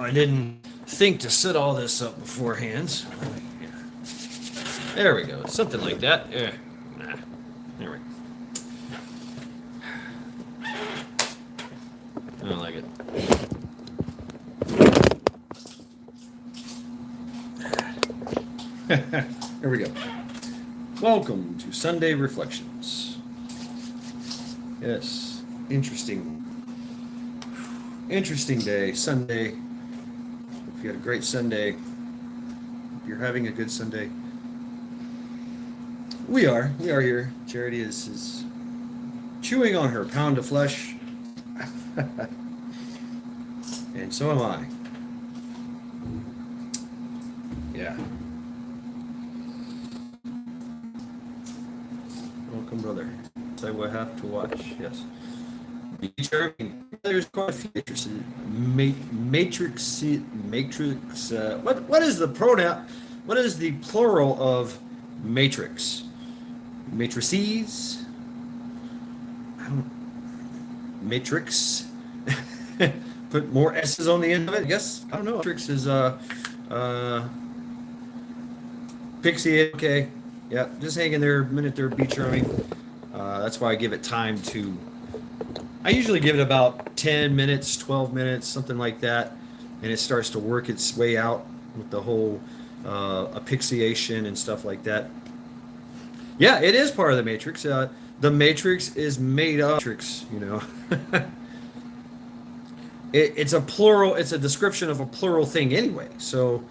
I didn't think to set all this up beforehand. So, yeah. There we go. Something like that. Nah. There we go. I don't like it. There we go. Welcome to Sunday Reflections. Yes, interesting day, Sunday. Hope you had a great Sunday. Hope you're having a good Sunday. We are here. Charity is chewing on her pound of flesh. And so am I. Yeah. Welcome, brother. So we'll have to watch. Yes. There's quite a few matrix. What is the pronoun? What is the plural of matrix? Matrices. Matrix. Put more S's on the end of it. I guess I don't know. Matrix is Pixie. Okay. Yeah, just hang in there a minute there, be charming. That's why I give it time to. I usually give it about 10 minutes, 12 minutes, something like that, and it starts to work its way out with the whole asphyxiation and stuff like that. Yeah, it is part of the matrix. The matrix is made of matrix, you know. It's a plural. It's a description of a plural thing anyway. So,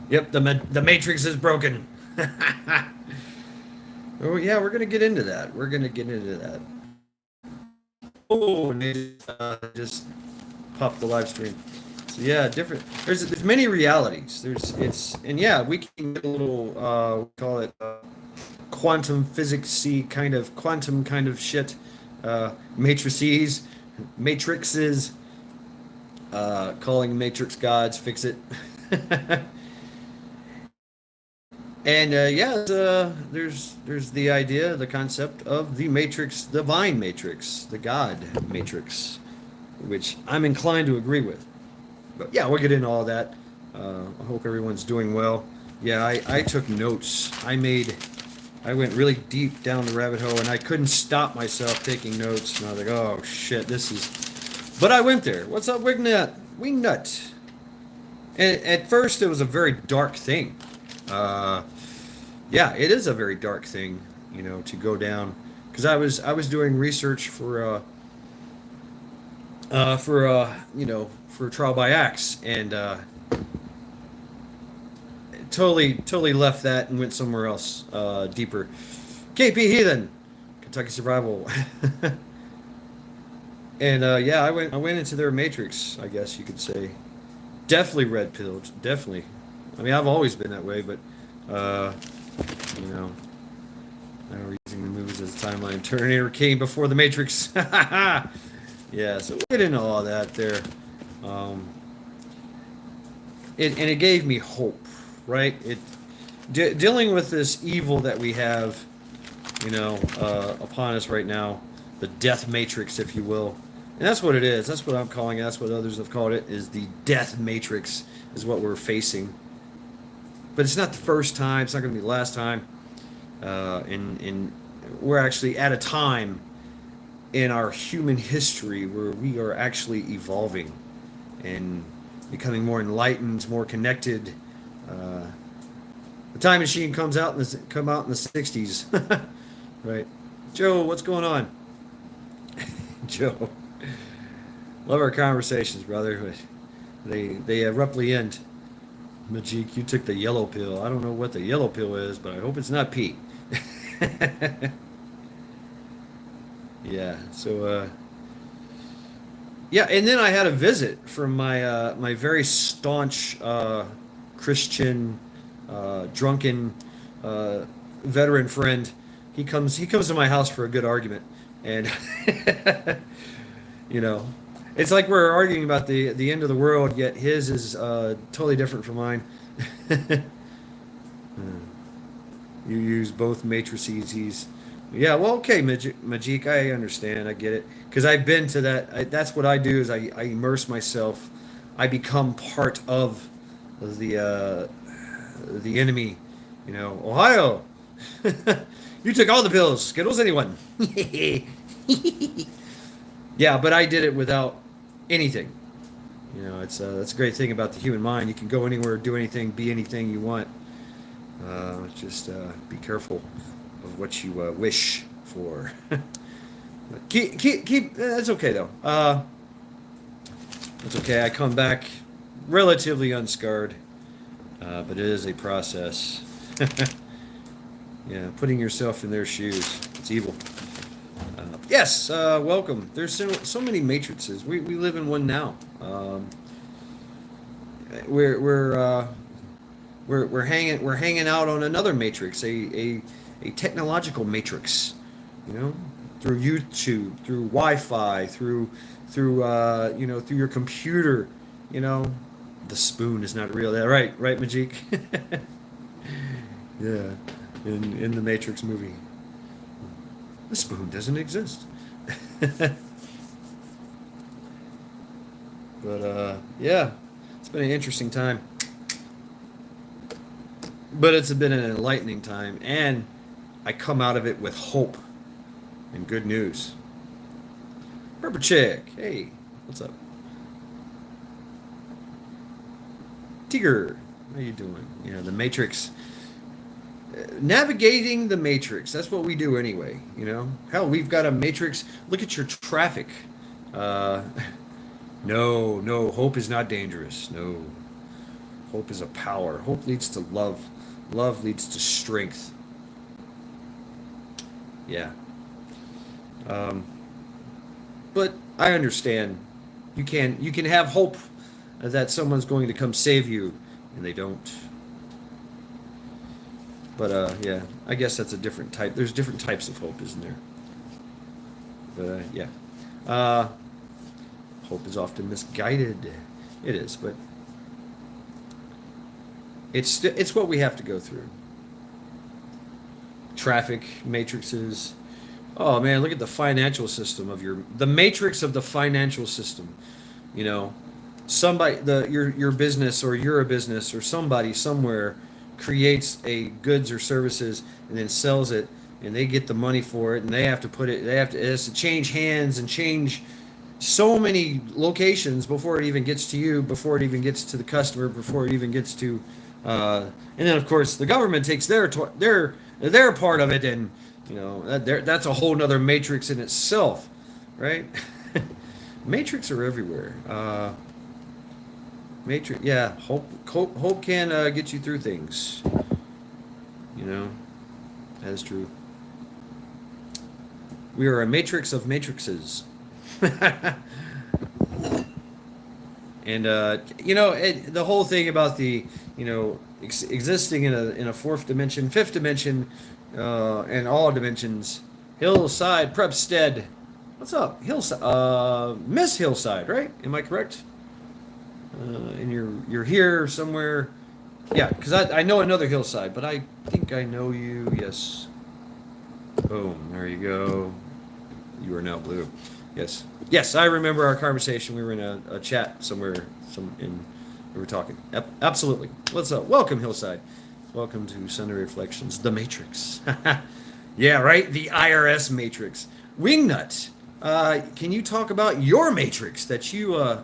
yep, the matrix is broken. Oh yeah, we're gonna get into that. Oh, and they just popped the live stream. So yeah, different. There's many realities. And yeah, we can get a little we call it quantum physics-y quantum kind of shit. Matrices, matrices. Calling matrix gods, fix it. And there's the idea, the concept of the matrix, divine matrix, the God matrix, which I'm inclined to agree with. But yeah, we'll get into all that. I hope everyone's doing well. Yeah, I took notes. I went really deep down the rabbit hole, and I couldn't stop myself taking notes. And I was like, oh shit, this is. But I went there. What's up, Wingnut? And at first, it was a very dark thing. Yeah, it is a very dark thing, you know, to go down, because I was doing research for trial by axe, and totally left that and went somewhere else, deeper. KP Heathen, Kentucky Survival. And yeah, I went into their matrix, I guess you could say. Definitely red pilled, definitely. I mean, I've always been that way, but you know, now we're using the movies as a timeline. Terminator came before the Matrix. Yeah, so we'll get into all that there. It gave me hope, right? Dealing with this evil that we have, you know, upon us right now, the death matrix, if you will. And that's what it is. That's what I'm calling it. That's what others have called it, is the death matrix is what we're facing. But it's not the first time. It's not going to be the last time. And we're actually at a time in our human history where we are actually evolving and becoming more enlightened, more connected. The time machine come out in the 60s, right? Joe, what's going on? Joe, love our conversations, brother. They abruptly end. Majik, you took the yellow pill. I don't know what the yellow pill is, but I hope it's not Pete. Yeah, so yeah, and then I had a visit from my my very staunch Christian drunken veteran friend. He comes to my house for a good argument, and you know, it's like we're arguing about the end of the world, yet his is totally different from mine. You use both matrices. Yeah, well, okay, Majik, I understand. I get it. Because I've been to that. That's what I do, is I immerse myself I become part of the enemy. You know, Ohio, you took all the pills. Skittles, anyone? Yeah, but I did it without anything. You know, it's that's a great thing about the human mind. You can go anywhere, do anything, be anything you want. Just be careful of what you wish for. Keep. That's okay though. It's okay. I come back relatively unscarred, but it is a process. Yeah, putting yourself in their shoes. It's evil. Yes, welcome. There's so many matrices. We live in one now. We're we're uh, we're hanging out on another matrix, a technological matrix. You know, through YouTube, through Wi-Fi, through your computer. You know, the spoon is not real. That right, Majik. Yeah, in the Matrix movie, the spoon doesn't exist. But yeah, it's been an interesting time. But it's been an enlightening time, and I come out of it with hope and good news. Purple Chick, hey, what's up? Tiger, how you doing? Yeah, the Matrix. Navigating the Matrix. That's what we do anyway. You know, hell, we've got a Matrix. Look at your traffic. Uh, no, hope is not dangerous. No, hope is a power. Hope leads to love. Love leads to strength. Yeah. Um, but I understand. You can have hope that someone's going to come save you, and they don't. But yeah, I guess that's a different type. There's different types of hope, isn't there? But yeah, uh, hope is often misguided. It is, but it's what we have to go through. Traffic matrices. Oh man, look at the financial system of the matrix of the financial system. You know, somebody your business, or you're a business, or somebody somewhere creates a goods or services and then sells it, and they get the money for it, and it has to change hands and change so many locations before it even gets to you, before it even gets to the customer, before it even gets to and then of course the government takes their part of it, and you know that's a whole nother matrix in itself, right? Matrix are everywhere. Matrix, yeah. Hope can get you through things. You know, that is true. We are a matrix of matrices. And the whole thing about the existing in a fourth dimension, fifth dimension, and all dimensions. Hillside Prepstead, what's up? Hillside, Miss Hillside, right? Am I correct? And you're here somewhere. Yeah, because I know another Hillside, but I think I know you. Yes. Boom. There you go. You are now blue. Yes, I remember our conversation. We were in a chat somewhere. We were talking. Absolutely. What's up? Welcome, Hillside. Welcome to Sunday Reflections, the Matrix. Yeah, right. The IRS Matrix. Wingnut. Can you talk about your Matrix that you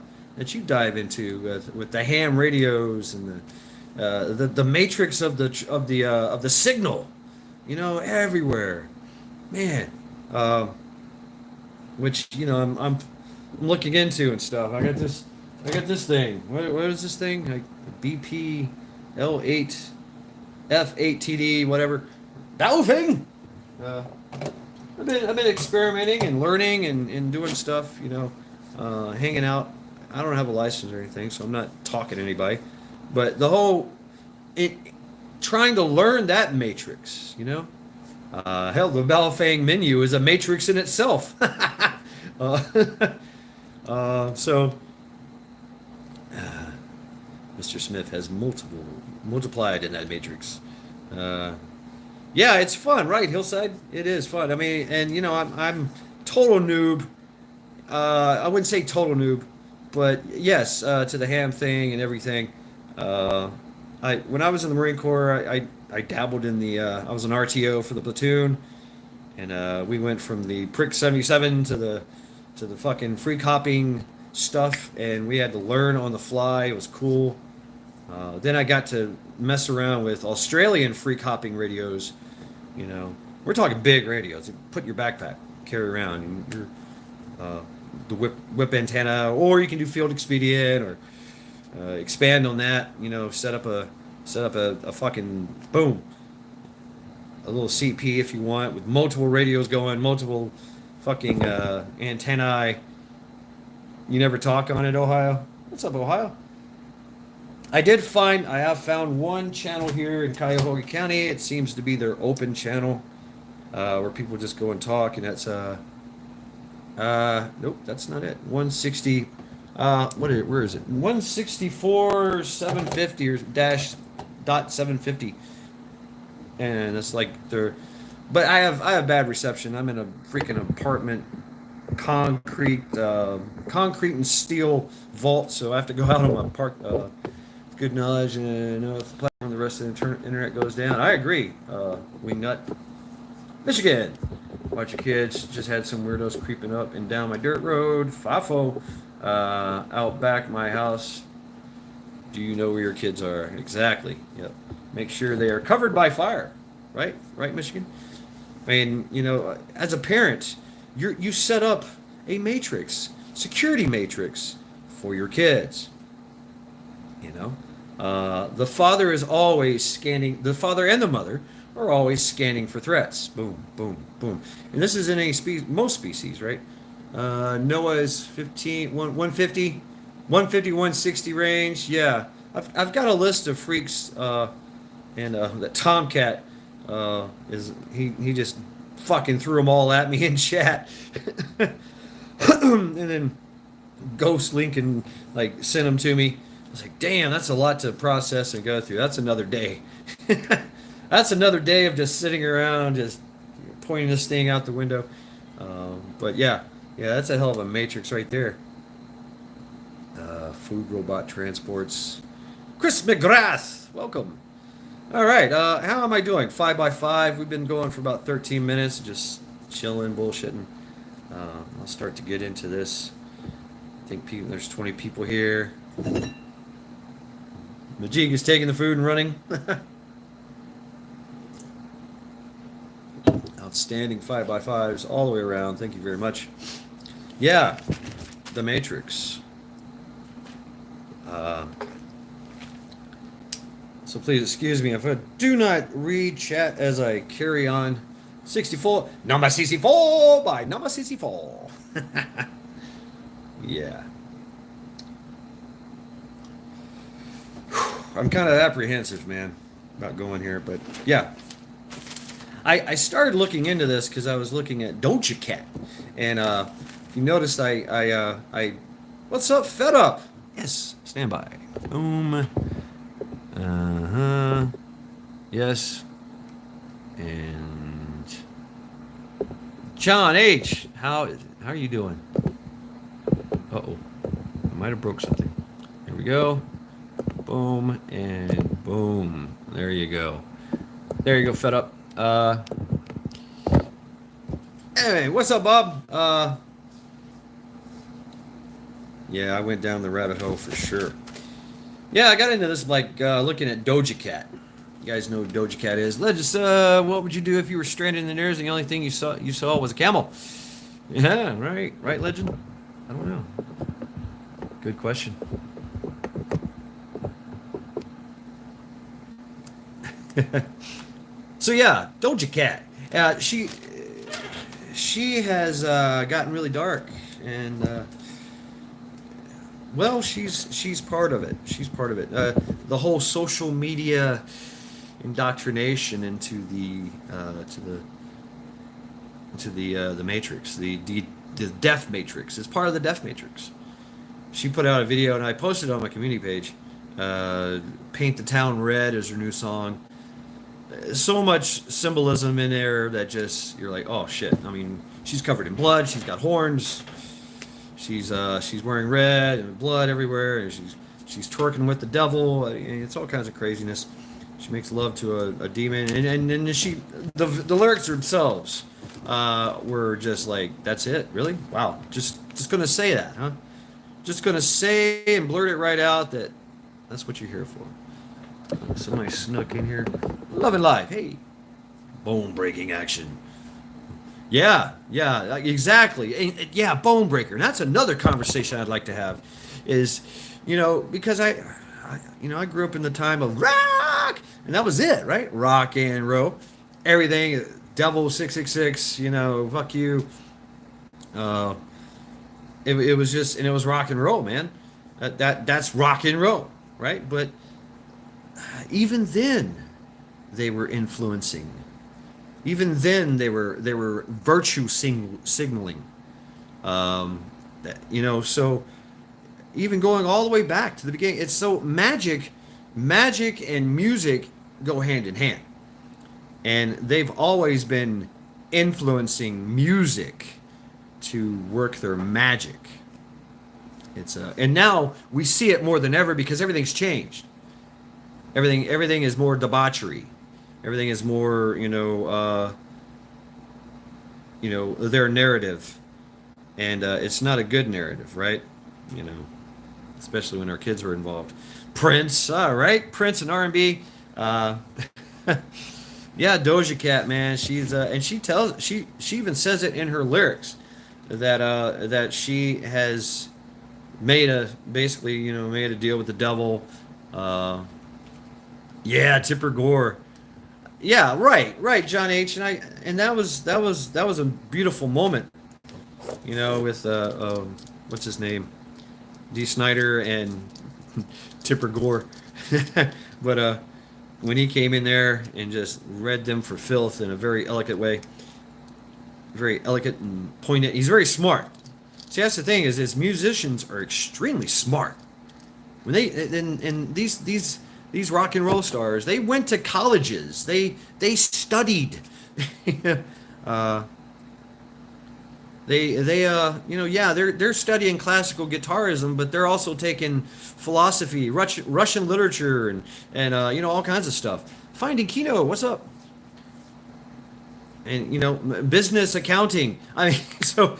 dive into with the ham radios and the matrix of the signal, everywhere, man. Which I'm looking into and stuff. I got this thing. What is this thing? Like BP L8 F8TD, whatever. That little thing. I've been experimenting and learning and doing stuff. Hanging out. I don't have a license or anything, so I'm not talking to anybody. But trying to learn that matrix, hell, the Balfang menu is a matrix in itself. So, Mr. Smith has multiplied in that matrix. Yeah, it's fun, right, Hillside? It is fun. I mean, and I'm total noob. I wouldn't say total noob. but yes, to the ham thing and everything. Uh, I when I was in the Marine Corps, I dabbled in the. I was an RTO for the platoon, and we went from the Prick 77 to the fucking free copying stuff, and we had to learn on the fly. It was cool. Then I got to mess around with Australian free copying radios. You know, we're talking big radios. You put in your backpack, carry around, and the whip antenna, or you can do field expedient or expand on that. You know, set up a fucking boom, a little CP if you want, with multiple radios going, multiple fucking antennae. You never talk on it, Ohio. What's up, Ohio? I have found one channel here in Cuyahoga County. It seems to be their open channel, where people just go and talk, and that's nope, that's not it. 160, where is it? 164 750 or dash dot 750, and it's like they're, but I have bad reception. I'm in a freaking apartment, concrete and steel vault, so I have to go out on my park. Good knowledge, and if the platform the rest of the internet goes down. I agree. Wingnut, Michigan. Watch your kids. Just had some weirdos creeping up and down my dirt road. FAFO. Out back my house. Do you know where your kids are? Exactly. Yep. Make sure they are covered by fire. Right? Right, Michigan? I mean, you know, as a parent, you set up a matrix, security matrix for your kids. You know? The father is always scanning, the father and the mother are always scanning for threats. Boom, boom, boom. And this is in most species, right? Noah is 150, 160 range. Yeah. I've got a list of freaks, and that Tomcat he just fucking threw them all at me in chat. And then Ghost Lincoln like sent them to me. I was like, damn, that's a lot to process and go through. That's another day. That's another day of just sitting around, just pointing this thing out the window. But yeah, that's a hell of a matrix right there. Food robot transports. Chris McGrath, welcome. All right, how am I doing? 5x5. We've been going for about 13 minutes, just chilling, bullshitting. I'll start to get into this. I think there's 20 people here. Majig is taking the food and running. Outstanding 5x5s all the way around. Thank you very much. Yeah, the Matrix. So please excuse me if I do not read chat as I carry on. 64, number 64 by number 64. Yeah. I'm kind of apprehensive, man, about going here, but yeah. I started looking into this because I was looking at Doja Cat, and if you noticed, I what's up, Fed Up? Yes, stand by. Boom. Yes. And John H. How are you doing? Uh-oh. I might have broke something. Here we go. Boom and boom. There you go. There you go, Fed Up. Anyway, what's up, Bob? Yeah, I went down the rabbit hole for sure. Yeah, I got into this like looking at Doja Cat. You guys know who Doja Cat is. Let's what would you do if you were stranded in the desert and the only thing you saw was a camel? Yeah, right, Legend. I don't know. Good question. So yeah, Doja Cat. She has gotten really dark, and well, she's part of it. She's part of it. The whole social media indoctrination into the Matrix, the Death Matrix is part of the Death Matrix. She put out a video, and I posted it on my community page. "Paint the Town Red" is her new song. So much symbolism in there that just you're like, oh shit. I mean, she's covered in blood. She's got horns. She's wearing red and blood everywhere, and she's twerking with the devil. It's all kinds of craziness. She makes love to a demon, and the lyrics themselves were just like, that's it, really? Wow, just gonna say that, huh? Just gonna say and blurt it right out that that's what you're here for. Somebody snuck in here. Love and life. Hey, bone breaking action. Yeah, exactly. Yeah, bone breaker. And that's another conversation I'd like to have. Is, because I grew up in the time of rock, and that was it, right? Rock and roll, everything. Devil 666. Fuck you. Uh, it was just, and it was rock and roll, man. That's rock and roll, right? But even then, they were influencing. Even then, they were virtue signaling. So even going all the way back to the beginning, it's so magic and music go hand in hand, and they've always been influencing music to work their magic. And now we see it more than ever because everything's changed. Everything is more debauchery. Everything is more, their narrative, and it's not a good narrative, right? Especially when our kids were involved. Prince, right? Prince and R&B. Yeah, Doja Cat, man. She's and she even says it in her lyrics that she has made a deal with the devil. Yeah, Tipper Gore. Yeah, right, John H. And that was a beautiful moment, with what's his name, D. Snyder and Tipper Gore. But when he came in there and just read them for filth in a very elegant way, very elegant and poignant. He's very smart. See, that's the thing is musicians are extremely smart. When these rock and roll stars, they went to colleges. They studied. They're studying classical guitarism, but they're also taking philosophy, Russian literature, and all kinds of stuff. Finding Kino, what's up? And business accounting. I mean, so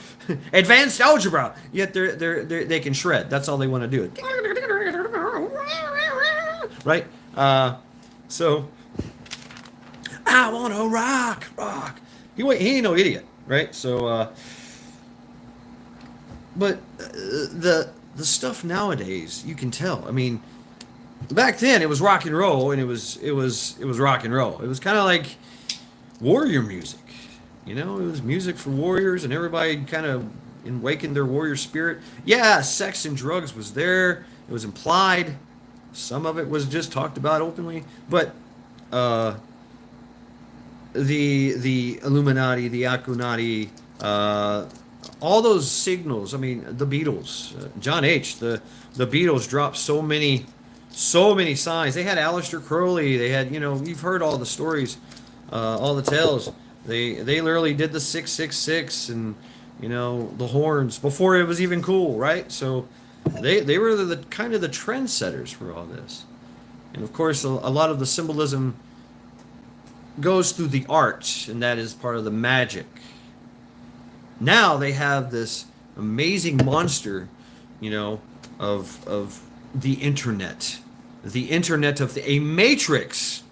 advanced algebra. Yet they can shred. That's all they want to do. Right? So I want to rock. He ain't no idiot, right? So, but the stuff nowadays, you can tell. I mean, back then it was rock and roll, and it was rock and roll. It was kind of like warrior music, it was music for warriors, and everybody kind of awakened their warrior spirit. Yeah, sex and drugs was there. It was implied. Some of it was just talked about openly, but the Illuminati, the Akunati, all those signals. I mean, the Beatles, John H. The Beatles dropped so many signs. They had Aleister Crowley. They had you've heard all the stories, all the tales. They literally did the 666 and the horns before it was even cool, right? So. They were the kind of the trendsetters for all this, and of course a lot of the symbolism goes through the art, and that is part of the magic. Now they have this amazing monster, of the internet of a matrix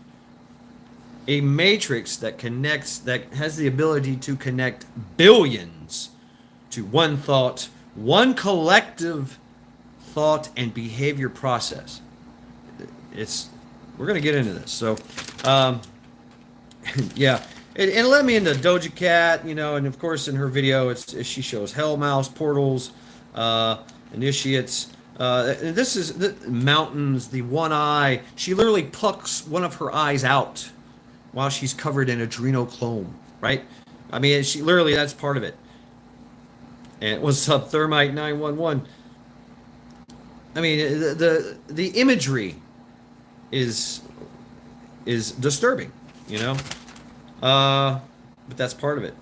that connects, that has the ability to connect billions to one thought, one collective thought and behavior process. We're gonna get into this. So, yeah, it led me into Doja Cat, and of course in her video, she shows hell mouse portals, initiates. This is the mountains, the one eye. She literally plucks one of her eyes out while she's covered in adrenochrome, right? I mean, she literally, that's part of it. And what's up, Thermite 911? I mean, the imagery is disturbing, but that's part of it.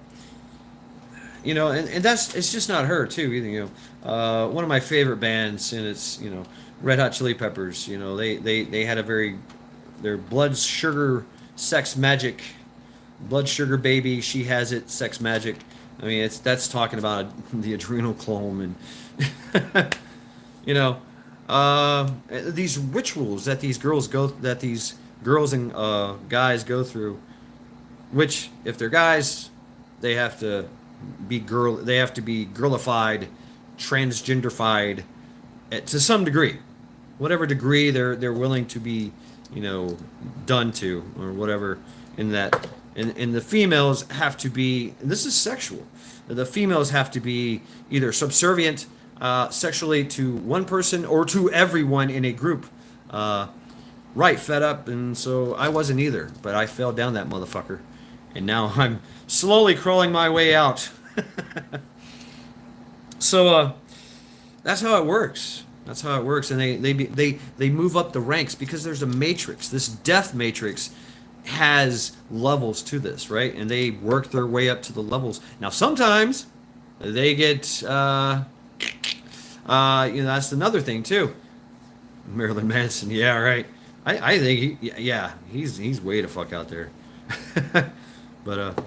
you know, and that's it's just not her too either. You know, one of my favorite bands, and it's you know, Red Hot Chili Peppers. You know, they had a very their blood sugar sex magic, blood sugar baby. She has it, sex magic. I mean, it's that's talking about the adrenochrome and you know, these rituals that these girls and guys go through. Which, if they're guys, they have to they have to be girlified, transgenderified, to some degree, whatever degree they're willing to be, you know, done to or whatever. In that, and the females have to be. And this is sexual. The females have to be either subservient sexually to one person or to everyone in a group. Right, fed up, and so I wasn't either, but I fell down that motherfucker, and now I'm slowly crawling my way out. So that's how it works. That's how it works, and they move up the ranks because there's a matrix. This death matrix has levels to this, right? And they work their way up to the levels. Now sometimes they get, you know, that's another thing too. Marilyn Manson, yeah, right. I think he's way the fuck out there. But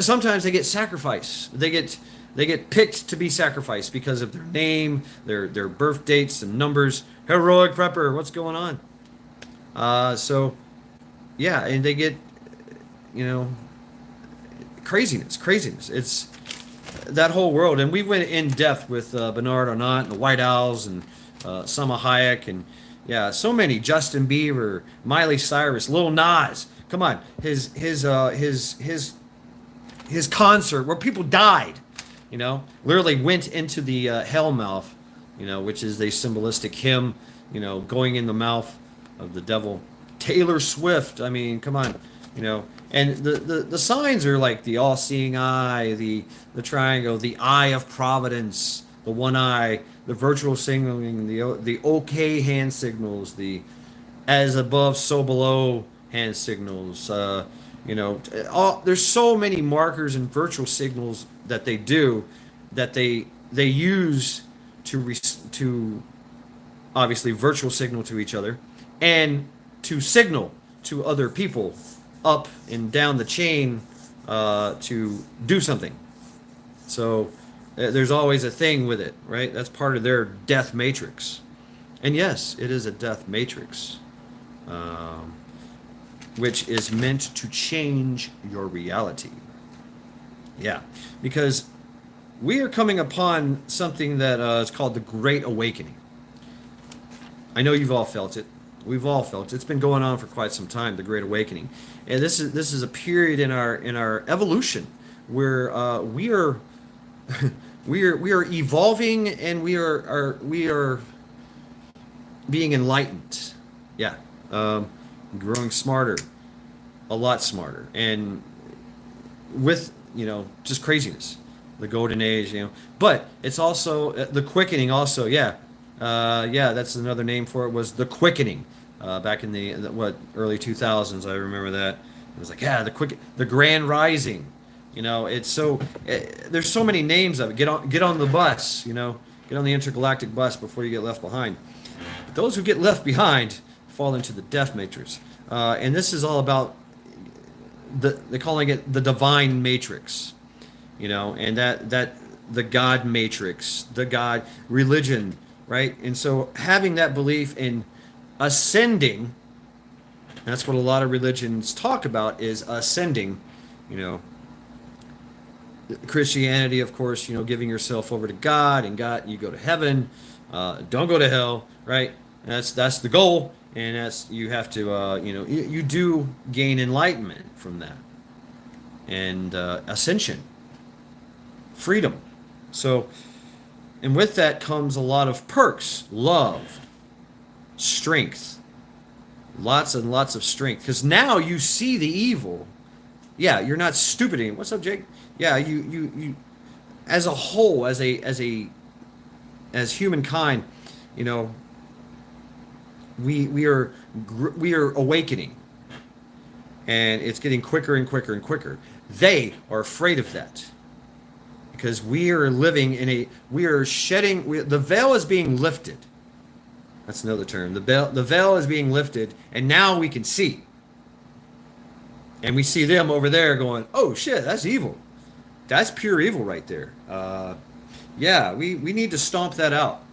sometimes they get sacrificed. They get picked to be sacrificed because of their name, their birth dates and numbers. Heroic prepper, what's going on? So yeah, and they get, you know, craziness. It's that whole world, and we went in depth with Bernard Arnault and the White Owls and Salma Hayek and yeah, so many. Justin Bieber, Miley Cyrus, Lil Nas. Come on, his concert where people died, you know, literally went into the hell mouth, you know, which is a symbolistic hymn, you know, going in the mouth of the devil. Taylor Swift, I mean, come on, you know, and the signs are like the all-seeing eye, the triangle, the eye of providence, the one eye, the virtual signaling, the okay hand signals, the as above so below hand signals, you know, there's so many markers and virtual signals that they do that they use to obviously virtual signal to each other and to signal to other people up and down the chain to do something. So there's always a thing with it, right? That's part of their death matrix. And yes, it is a death matrix, which is meant to change your reality. Yeah, because we are coming upon something that is called the Great Awakening. I know you've all felt it. We've all felt it. It's been going on for quite some time, the Great Awakening. And this is a period in our evolution where we are we are evolving and we are being enlightened. Yeah, growing smarter, a lot smarter, and with, you know, just craziness, the golden age, you know. But it's also the quickening. Also, yeah, that's another name for it. Was the quickening back in the early 2000s? I remember that. It was like, yeah, the grand rising. You know, it's so there's so many names of it. Get on the bus. You know, get on the intergalactic bus before you get left behind. But those who get left behind fall into the death matrix, and this is all about they're calling it the divine matrix. You know, and that the God matrix, the God religion, right? And so having that belief in ascending, that's what a lot of religions talk about, is ascending. You know, Christianity, of course, you know, giving yourself over to God, and God, you go to heaven, don't go to hell, right? That's the goal, and that's you have to, you know, you do gain enlightenment from that, and ascension, freedom. So, and with that comes a lot of perks, love, strength, lots and lots of strength, because now you see the evil. Yeah, you're not stupid anymore. What's up, Jake? Yeah, you as a whole, as humankind, you know, we are awakening, and it's getting quicker and quicker and quicker. They are afraid of that because we are living in we are shedding, the veil is being lifted. That's another term. The veil is being lifted, and now we can see. And we see them over there going, oh shit, that's evil. That's pure evil right there. Yeah, we need to stomp that out.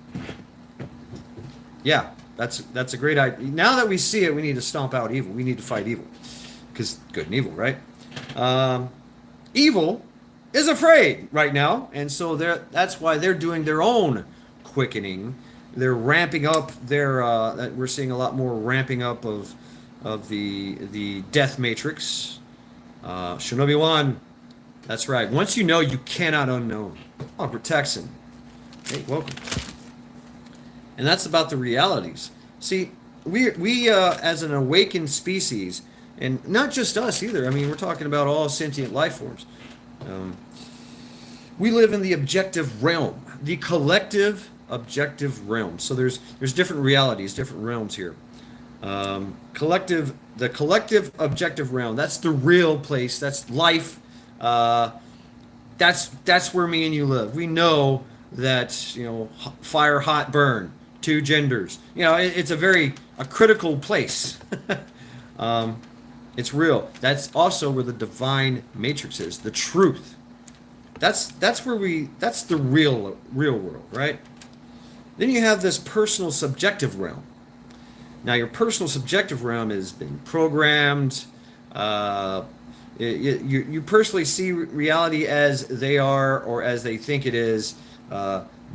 Yeah, that's a great idea. Now that we see it, we need to stomp out evil. We need to fight evil. Because good and evil, right? Evil is afraid right now, and so that's why they're doing their own quickening. They're ramping up their. We're seeing a lot more ramping up of the death matrix. Shinobi 1. That's right. Once you know, you cannot unknown. Oh, Texan. Hey, welcome. And that's about the realities. See, we as an awakened species, and not just us either. I mean, we're talking about all sentient life forms. We live in the objective realm, the collective objective realm. So there's different realities, different realms here. The collective objective realm. That's the real place. That's life. That's where me and you live. We know that, fire, hot, burn, two genders. It's a critical place. It's real. That's also where the divine matrix is, the truth. That's the real world, right? Then you have this personal subjective realm. Now your personal subjective realm has been programmed. You personally see reality as they are or as they think it is.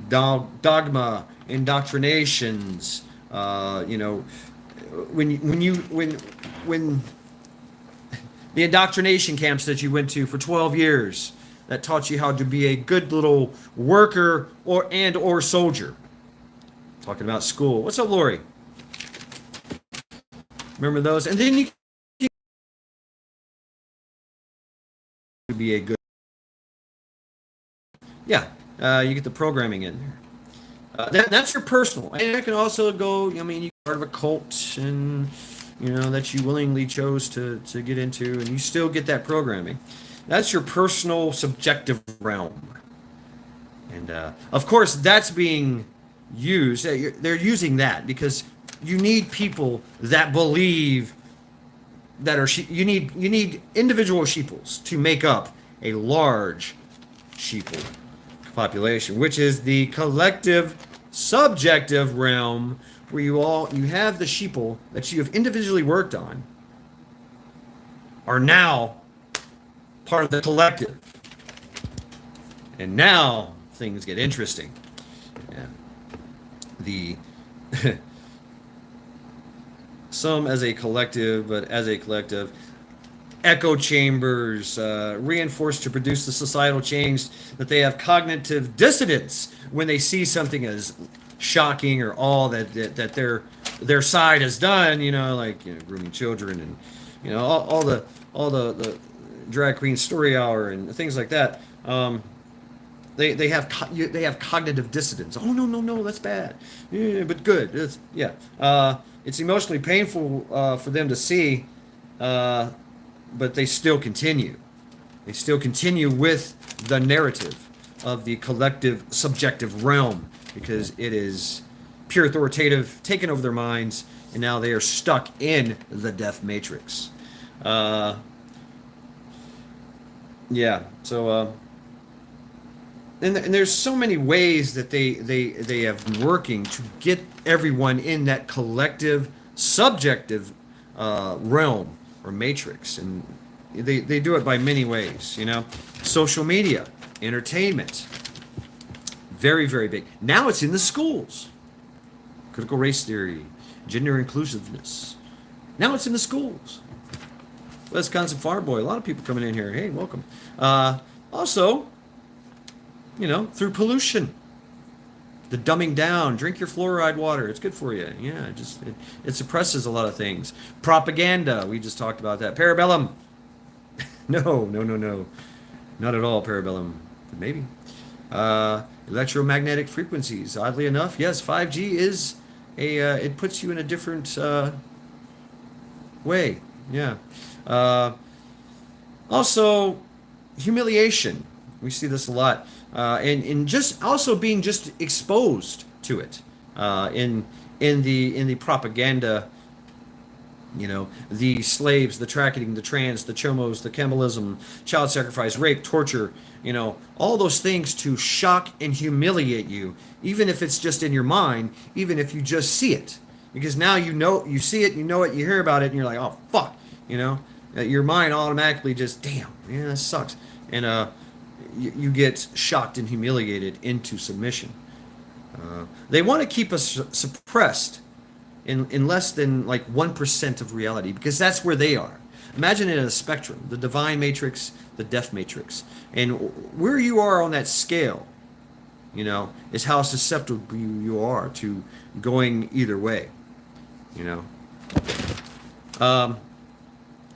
Dogma, indoctrinations. When the indoctrination camps that you went to for 12 years that taught you how to be a good little worker or soldier. Talking about school. What's up, Lori? Remember those? And then you can be a good. Yeah, you get the programming in there. That's your personal. And it can also go, you're part of a cult and, that you willingly chose to get into, and you still get that programming. That's your personal subjective realm. And, of course, that's being used. They're using that because you need people that believe that are you need individual sheeples to make up a large sheeple population, which is the collective subjective realm, where you have the sheeple that you have individually worked on are now part of the collective. And now things get interesting. Yeah. Some as a collective, but as a collective, echo chambers reinforced to produce the societal change that they have cognitive dissonance when they see something as shocking or all that their side has done, grooming children and all the drag queen story hour and things like that. They have cognitive dissonance. Oh no, that's bad. Yeah, but good. It's emotionally painful for them to see, but they still continue. They still continue with the narrative of the collective subjective realm because it is pure authoritative, taken over their minds, and now they are stuck in the death matrix. And there's so many ways that they have been working to get everyone in that collective subjective realm or matrix, and they do it by many ways. Social media, entertainment, very, very big. Now it's in the schools. Critical race theory, gender inclusiveness. Now it's in the schools. Wisconsin Farm Boy, a lot of people coming in here. Hey, welcome. Also, through pollution. The dumbing down. Drink your fluoride water. It's good for you. Yeah, it suppresses a lot of things. Propaganda. We just talked about that. Parabellum. No. Not at all, Parabellum. Maybe. Electromagnetic frequencies. Oddly enough, yes, 5G is it puts you in a different way. Yeah. Also, humiliation. We see this a lot. and just also being just exposed to it in the propaganda. The slaves, the trafficking, the trans, the chomos, the cannibalism, child sacrifice, rape, torture, all those things to shock and humiliate you, even if it's just in your mind, even if you just see it. Because now you see it, you know it, you hear about it, and you're like, oh, fuck, your mind automatically just, damn, yeah, that sucks. And you get shocked and humiliated into submission. They want to keep us suppressed in less than like 1% of reality, because that's where they are. Imagine it in a spectrum, the divine matrix, the death matrix. And where you are on that scale, is how susceptible you are to going either way.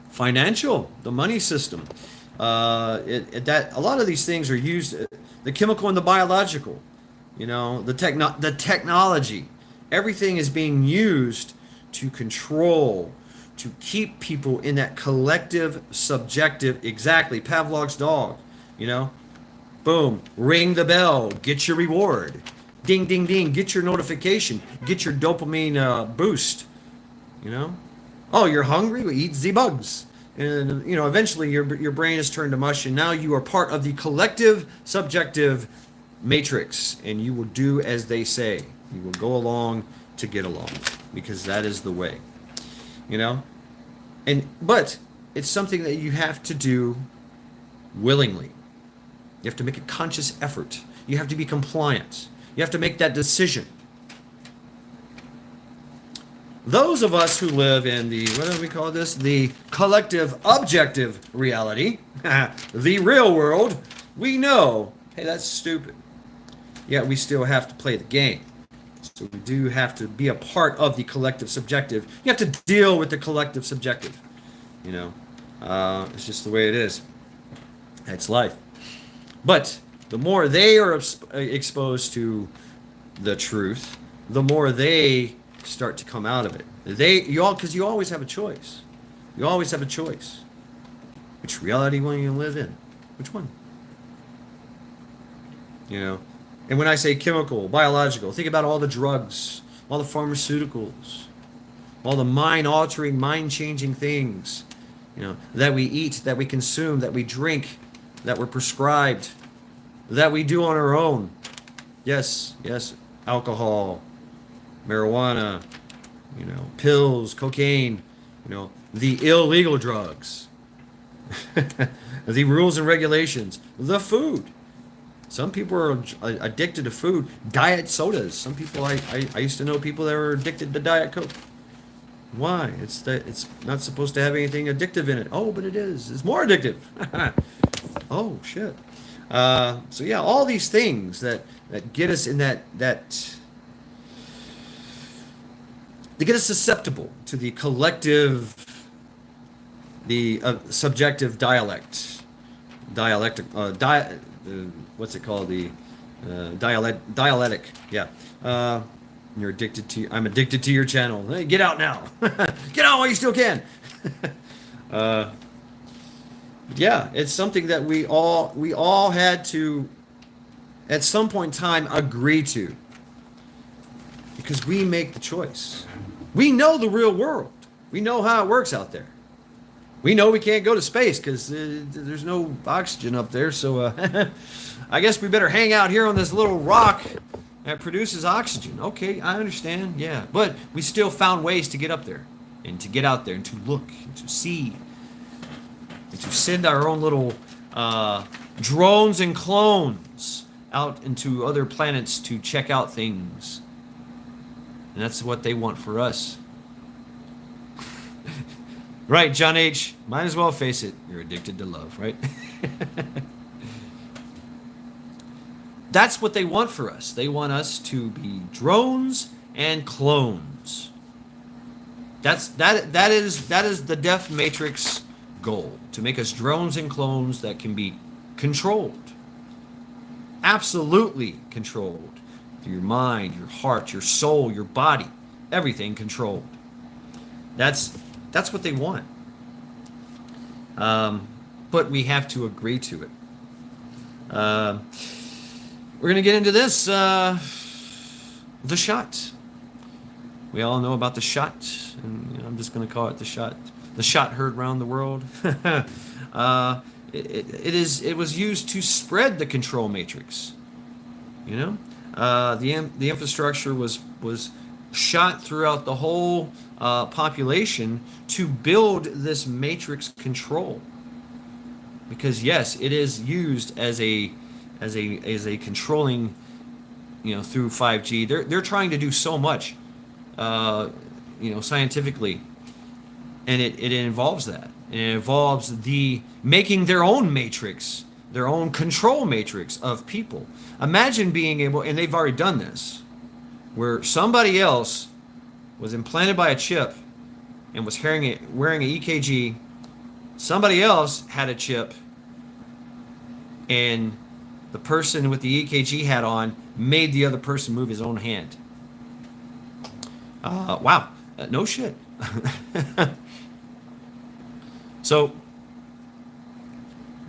Financial, the money system. That a lot of these things are used, the chemical and the biological, the technology. Everything is being used to control, to keep people in that collective, subjective, exactly, Pavlov's dog, boom, ring the bell, get your reward, ding, ding, ding, get your notification, get your dopamine boost, oh, you're hungry, well, eat the bugs. And, eventually your brain is turned to mush, and now you are part of the collective, subjective matrix, and you will do as they say. You will go along to get along, because that is the way, but it's something that you have to do willingly. You have to make a conscious effort. You have to be compliant. You have to make that decision. Those of us who live in the, what do we call this? The collective objective reality, the real world, we know, hey, that's stupid. Yet we still have to play the game. So we do have to be a part of the collective subjective. You have to deal with the collective subjective. It's just the way it is. That's life. But the more they are exposed to the truth, the more they start to come out of it. Because you always have a choice. You always have a choice. Which reality will you live in? Which one? And when I say chemical, biological, think about all the drugs, all the pharmaceuticals, all the mind-altering, mind-changing things, that we eat, that we consume, that we drink, that we're prescribed, that we do on our own. Yes, alcohol, marijuana, pills, cocaine, the illegal drugs, the rules and regulations, the food. Some people are addicted to food. Diet sodas. Some people, I used to know people that were addicted to Diet Coke. Why? It's not supposed to have anything addictive in it. Oh, but it is. It's more addictive. Oh, shit. So yeah, all these things that get us in that they get us susceptible to the collective, the subjective what's it called? The dialectic. Yeah. You're addicted to. I'm addicted to your channel. Hey, get out now. Get out while you still can. Yeah, it's something that we all had to, at some point in time, agree to, because we make the choice. We know the real world. We know how it works out there. We know we can't go to space because there's no oxygen up there. So I guess we better hang out here on this little rock that produces oxygen. Okay, I understand. Yeah, but we still found ways to get up there and to get out there and to look and to see and to send our own little drones and clones out into other planets to check out things. And that's what they want for us. Right, John H. Might as well face it. You're addicted to love, right? That's what they want for us. They want us to be drones and clones. That is the Death Matrix goal, to make us drones and clones that can be controlled. Absolutely controlled. Through your mind, your heart, your soul, your body. Everything controlled. That's what they want. But we have to agree to it. We're gonna get into this. The shot. We all know about the shot, and I'm just gonna call it the shot. The shot heard around the world. It was used to spread the control matrix. You know, the infrastructure was shot throughout the whole population to build this matrix control. Because yes, it is used as a controlling, through 5G. They're trying to do so much, scientifically, and it involves that. It involves the making their own matrix, their own control matrix of people. Imagine being able, and they've already done this, where somebody else was implanted by a chip and was wearing an EKG. Somebody else had a chip, and the person with the EKG hat on made the other person move his own hand. Wow, no shit. So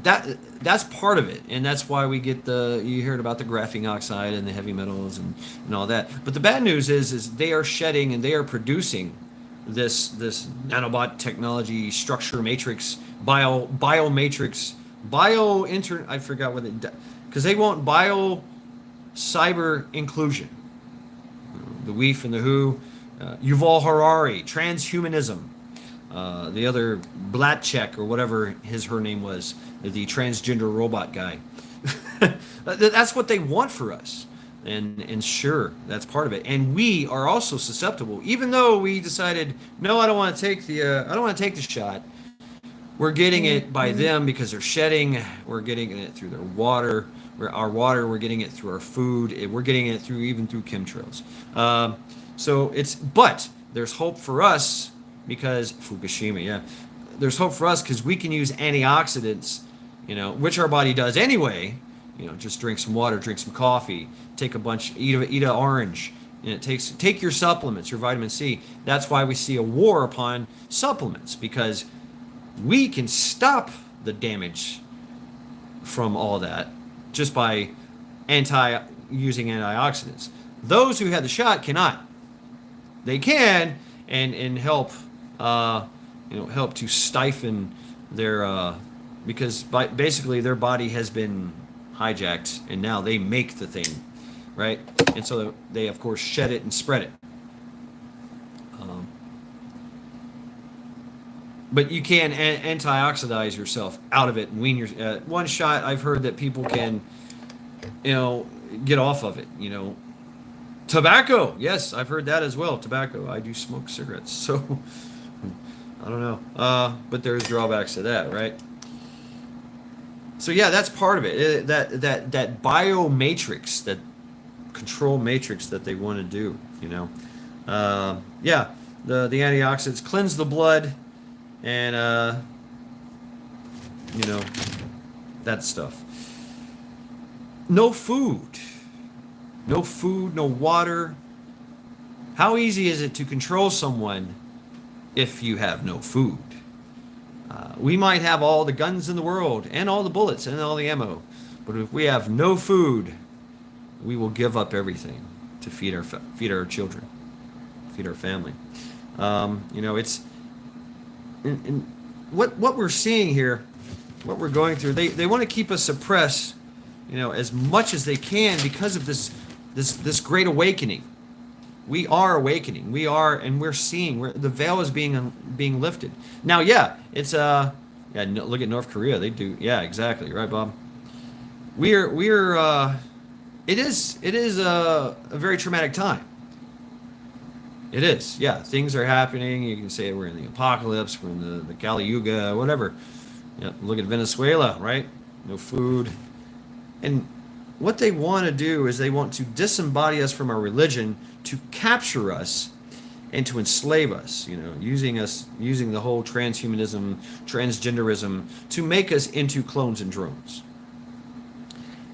that's part of it, and that's why we get you heard about the graphene oxide and the heavy metals and all that. But the bad news is they are shedding and they are producing this nanobot technology structure matrix, bio matrix, I forgot what it, because they want bio cyber inclusion. The WEF and the WHO, Yuval Harari, transhumanism. The other Blatchek or whatever her name was, the transgender robot guy. That's what they want for us, and sure, that's part of it. And we are also susceptible, even though we decided no, I don't want to take the shot. We're getting it by them because they're shedding. We're getting it through their water. We're getting it through our food. We're getting it even through chemtrails. But there's hope for us. Because Fukushima, yeah, there's hope for us because we can use antioxidants, which our body does anyway. Just drink some water, drink some coffee, take a bunch, eat an orange. Take your supplements, your vitamin C. That's why we see a war upon supplements, because we can stop the damage from all that just by using antioxidants. Those who had the shot cannot. They can and help. Help to stifle their, because basically their body has been hijacked and now they make the thing, right? And so they of course shed it and spread it. But you can antioxidize yourself out of it and wean one shot. I've heard that people can, get off of it. Tobacco, yes, I've heard that as well. Tobacco. I do smoke cigarettes, so. I don't know, but there's drawbacks to that, right? So yeah, that's part of it. That bio matrix, that control matrix that they want to do, yeah, the antioxidants cleanse the blood, and that stuff. No food, no water. How easy is it to control someone if you have no food? We might have all the guns in the world and all the bullets and all the ammo, but if we have no food, we will give up everything to feed our children, feed our family. It's what we're seeing here, what we're going through. They want to keep us suppressed, as much as they can because of this great awakening. We are awakening. We're seeing the veil is being lifted. Now, yeah, it's look at North Korea. They do, yeah, exactly, right, Bob. It is a very traumatic time. It is, yeah. Things are happening. You can say we're in the apocalypse. We're in the Kali Yuga, whatever. Yeah, look at Venezuela, right? No food, and what they want to do is they want to disembody us from our religion, to capture us and to enslave us, using the whole transhumanism, transgenderism to make us into clones and drones.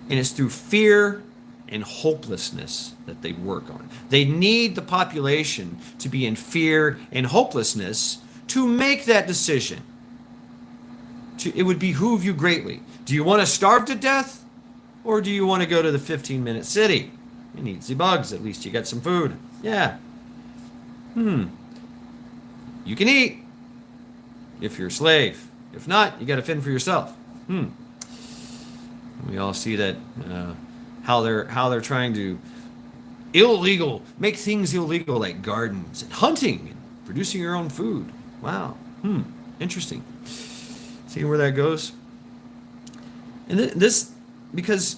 And it's through fear and hopelessness that they work on. They need the population to be in fear and hopelessness to make that decision. It would behoove you greatly. Do you want to starve to death? Or do you want to go to the 15-minute city and eat the bugs? At least you get some food. Yeah. You can eat if you're a slave. If not, you got to fend for yourself. We all see that how they're trying to make things illegal like gardens and hunting and producing your own food. Wow. Interesting. See where that goes? And this, because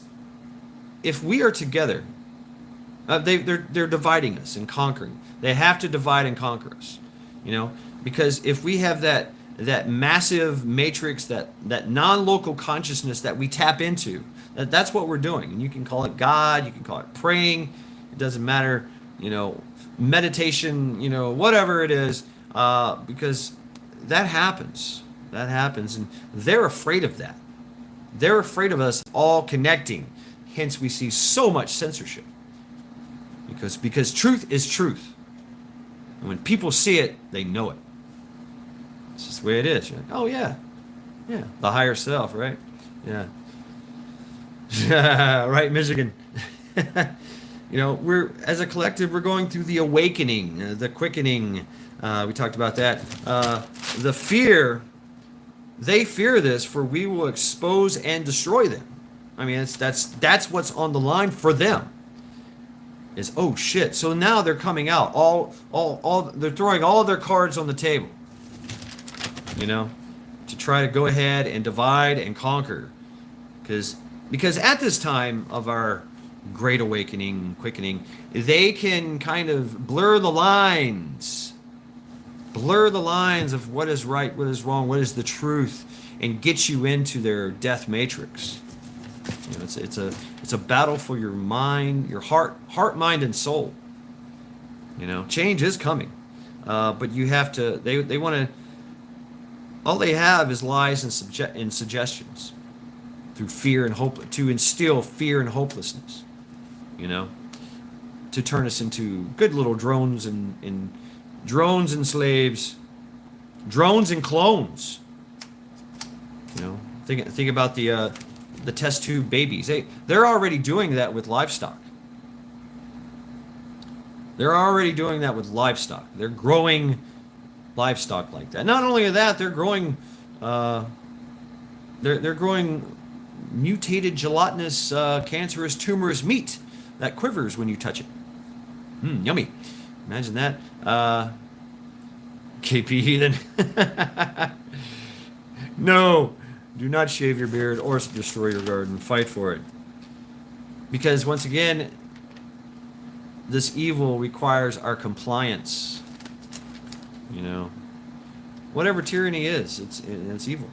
if we are together, they're dividing us and conquering. They have to divide and conquer us, because if we have that massive matrix, that non-local consciousness that we tap into, that's what we're doing. And you can call it God, you can call it praying, it doesn't matter, meditation, whatever it is, because that happens, and they're afraid of that. They're afraid of us all connecting. Hence, we see so much censorship. Because truth is truth. And when people see it, they know it. It's just the way it is. You're like, oh, yeah. Yeah. The higher self, right? Yeah. Right, Michigan. We're, as a collective, we're going through the awakening, the quickening. We talked about that. The fear. They fear this, for we will expose and destroy them. I mean, that's what's on the line for them. Is, oh shit! So now they're coming out. They're throwing all their cards on the table. To try to go ahead and divide and conquer, because at this time of our great awakening, quickening, they can kind of blur the lines of what is right, what is wrong, what is the truth, and get you into their death matrix. It's a battle for your mind, your heart, mind, and soul. Change is coming, but you have to. They want to. All they have is lies and suggestions, through fear and hope, to instill fear and hopelessness. To turn us into good little drones and drones and slaves, drones and clones. Think about the test tube babies. They're already doing that with livestock. They're growing livestock like that. Not only that, they're growing they're growing mutated gelatinous cancerous tumorous meat that quivers when you touch it. Yummy. Imagine that. KP heathen. No, do not shave your beard or destroy your garden. Fight for it. Because once again, this evil requires our compliance. Whatever tyranny is, it's evil.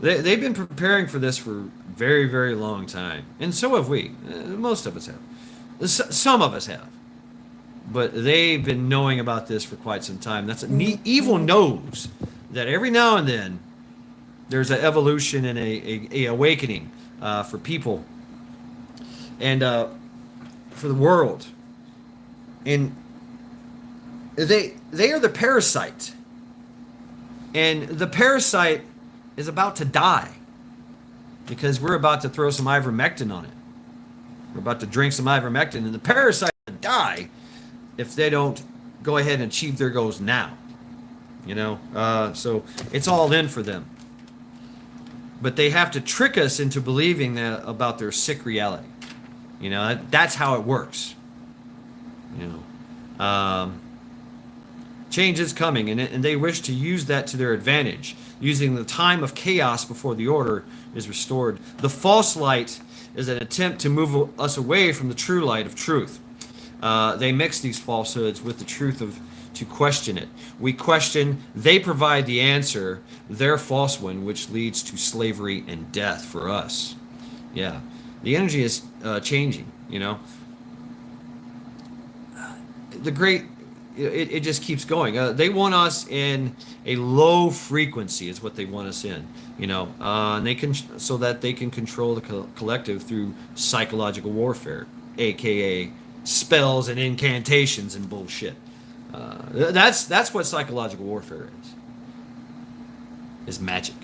They've been preparing for this for very, very long time, and so have we. Most of us have. Some of us have, but they've been knowing about this for quite some time. Evil knows that every now and then there's an evolution and a awakening for people and for the world, and they are the parasite, and the parasite is about to die because we're about to throw some ivermectin on it. We're about to drink some ivermectin, and the parasite will die if they don't go ahead and achieve their goals now. So it's all in for them. But they have to trick us into believing that about their sick reality. That's how it works. Change is coming, and they wish to use that to their advantage, using the time of chaos before the order is restored. The false light is an attempt to move us away from the true light of truth. They mix these falsehoods with the truth to question it. We question, they provide the answer, their false one, which leads to slavery and death for us. Yeah, the energy is changing, It just keeps going. They want us in a low frequency is what they want us in, and they can, so that they can control the collective through psychological warfare, aka spells and incantations and bullshit. That's what psychological warfare is magic.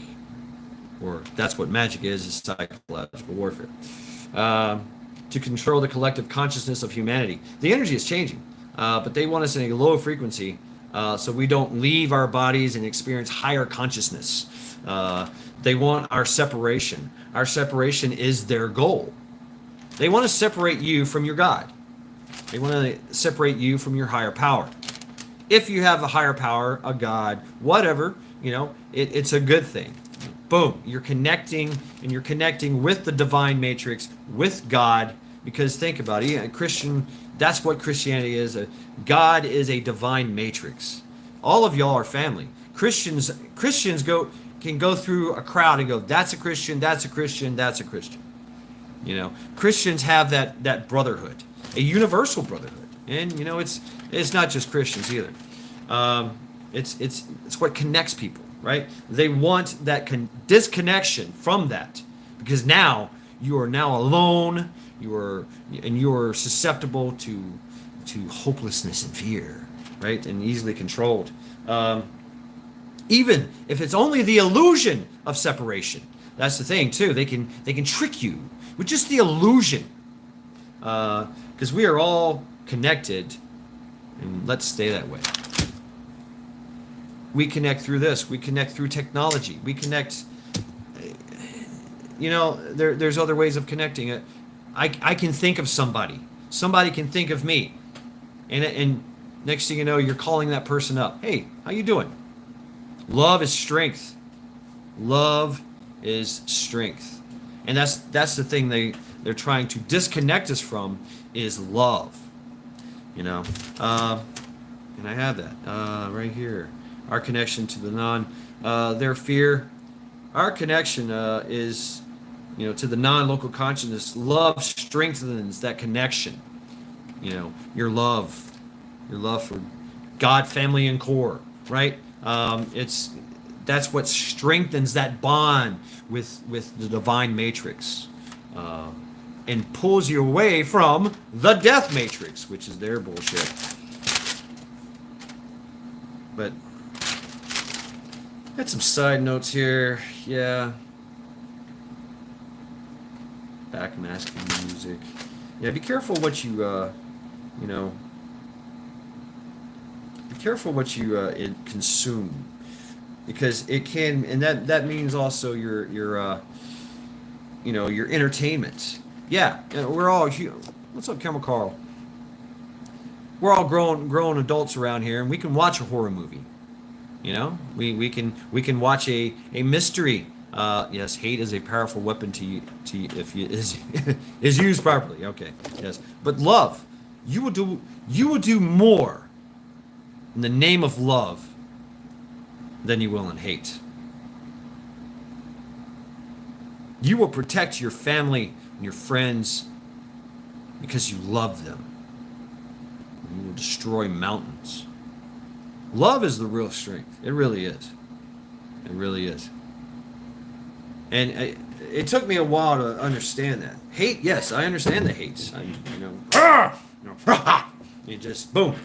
or that's what magic is psychological warfare. Um, to control the collective consciousness of humanity. The energy is changing, but they want us in a low frequency so we don't leave our bodies and experience higher consciousness. They want our separation. Our separation is their goal. They want to separate you from your God. They want to separate you from your higher power. If you have a higher power, a God, whatever, it's a good thing. Boom, you're connecting, and you're connecting with the divine matrix, with God, because think about it, Christian, that's what Christianity is. God is a divine matrix. All of y'all are family. Christians can go through a crowd and go, that's a Christian, that's a Christian, that's a Christian. Christians have that brotherhood, a universal brotherhood. And it's not just Christians either. It's what connects people, right? They want that disconnection from that, because now you are now alone. You're susceptible to hopelessness and fear, right? And easily controlled. Even if it's only the illusion of separation, that's the thing too. They can trick you with just the illusion, because we are all connected, and let's stay that way. We connect through this. We connect through technology. We connect. There's other ways of connecting. I can think of somebody. Somebody can think of me, and next thing you know, you're calling that person up. Hey, how you doing? Love is strength. Love is strength, and that's the thing they're trying to disconnect us from is love. And I have that right here. Our connection to the their fear. Our connection is, to the non-local consciousness. Love strengthens that connection. Your love for God, family, and core, right? That's what strengthens that bond with the divine matrix, and pulls you away from the death matrix, which is their bullshit. But got some side notes here. Yeah. Backmasking music. Yeah, be careful what you be careful what you consume, because it can, and that means also your entertainment. Yeah, we're all what's up, Camel Carl? We're all grown adults around here, and we can watch a horror movie. We can watch a mystery. Yes, hate is a powerful weapon to if you is used properly. Okay, yes, but love, you will do more in the name of love than you will in hate. You will protect your family and your friends because you love them. You will destroy mountains. Love is the real strength. It really is. It really is. And it took me a while to understand that. Hate, yes, I understand the hates. You just, boom,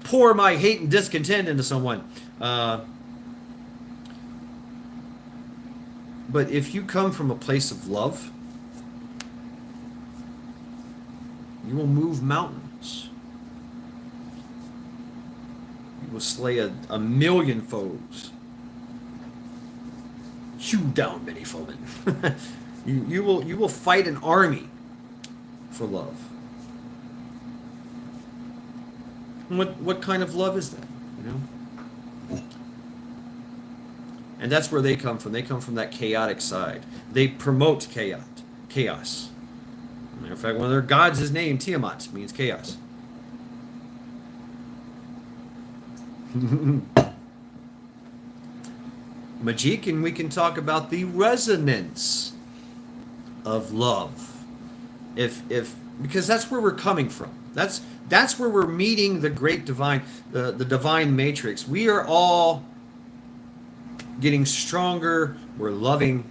pour my hate and discontent into someone. But if you come from a place of love, you will move mountains. You will slay a million foes. Hew down many foemen. you will fight an army for love. And what kind of love is that? And that's where they come from. They come from that chaotic side. They promote chaos. As a matter of fact, one of their gods is named Tiamat, means chaos. Majik, and we can talk about the resonance of love. Because that's where we're coming from. That's where we're meeting the great divine, the divine matrix. We are all getting stronger. We're loving,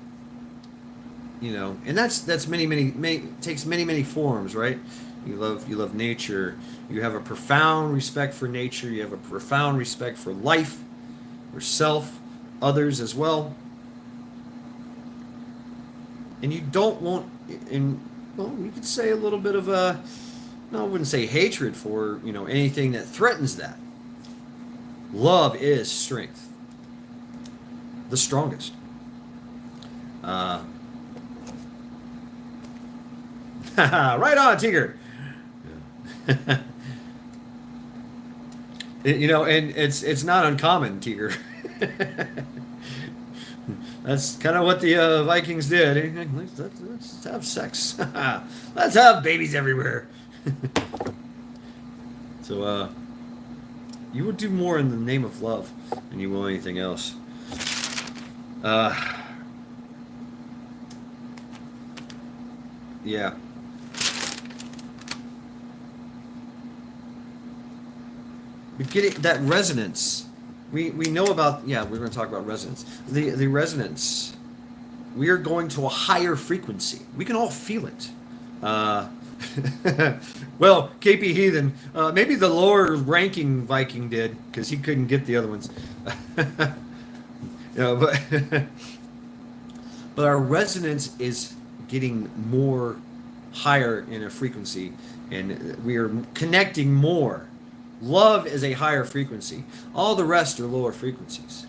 and that's many takes many forms, right? You love nature. You have a profound respect for nature. You have a profound respect for life, yourself, others as well. and you don't want, and well, you could say a little bit of a, no, I wouldn't say hatred for, anything that threatens that. Love is strength, the strongest. Uh, right on, Tigger. And it's not uncommon, Tigger. That's kind of what the Vikings did. Let's have sex. Let's have babies everywhere. So you will do more in the name of love than you will anything else. Yeah. You're getting that resonance. We know about, yeah, we're going to talk about resonance. The resonance. We are going to a higher frequency. We can all feel it. Uh, well, KP Heathen, maybe the lower ranking Viking did because he couldn't get the other ones. But but our resonance is getting more higher in a frequency, and we are connecting more. Love is a higher frequency. All the rest are lower frequencies.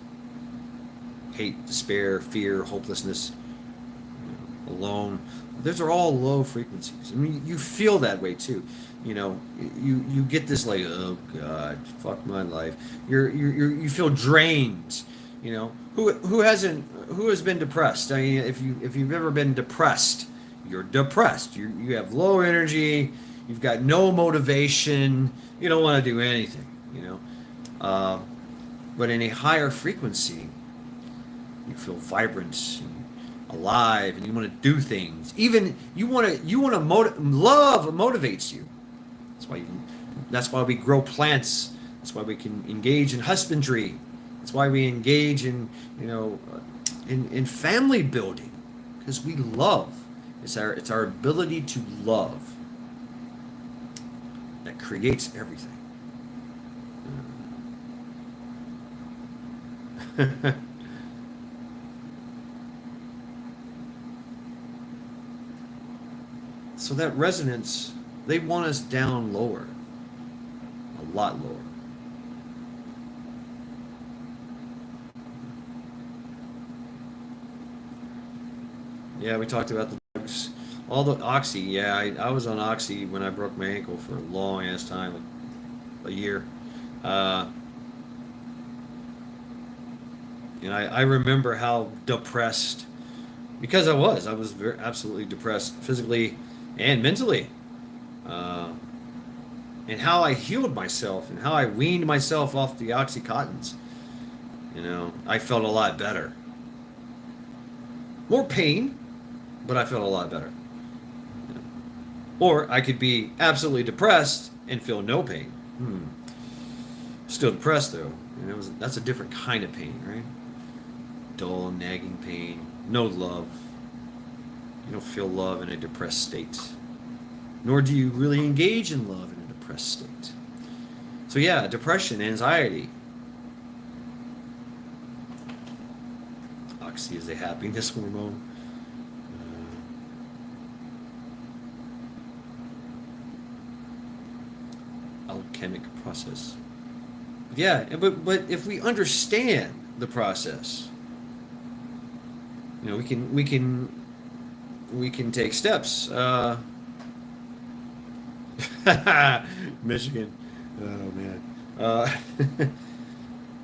Hate, despair, fear, hopelessness, alone. Those are all low frequencies. I mean, you feel that way too. You get this like, oh God, fuck my life. You feel drained. Who has been depressed? I mean, if you've ever been depressed, you're depressed. You have low energy. You've got no motivation. You don't want to do anything. But in a higher frequency, you feel vibrant, and alive, and you want to do things. Even love motivates you. That's why we grow plants. That's why we can engage in husbandry. That's why we engage in family building, because we love. It's our ability to love that creates everything. So that resonance, they want us down lower, a lot lower. Yeah, we talked about the drugs. All the oxy, yeah, I was on oxy when I broke my ankle for a long ass time, like a year. Uh, and I remember how depressed, because I was absolutely depressed physically and mentally. Uh, and how I healed myself and how I weaned myself off the Oxycontins. I felt a lot better. More pain, but I felt a lot better. Or I could be absolutely depressed and feel no pain. Still depressed though. That's a different kind of pain, right? Dull, nagging pain, no love. You don't feel love in a depressed state. Nor do you really engage in love in a depressed state. So yeah, depression, anxiety. Oxy is a happiness hormone. Alchemic process. Yeah, but if we understand the process, we can take steps. Michigan. Oh man.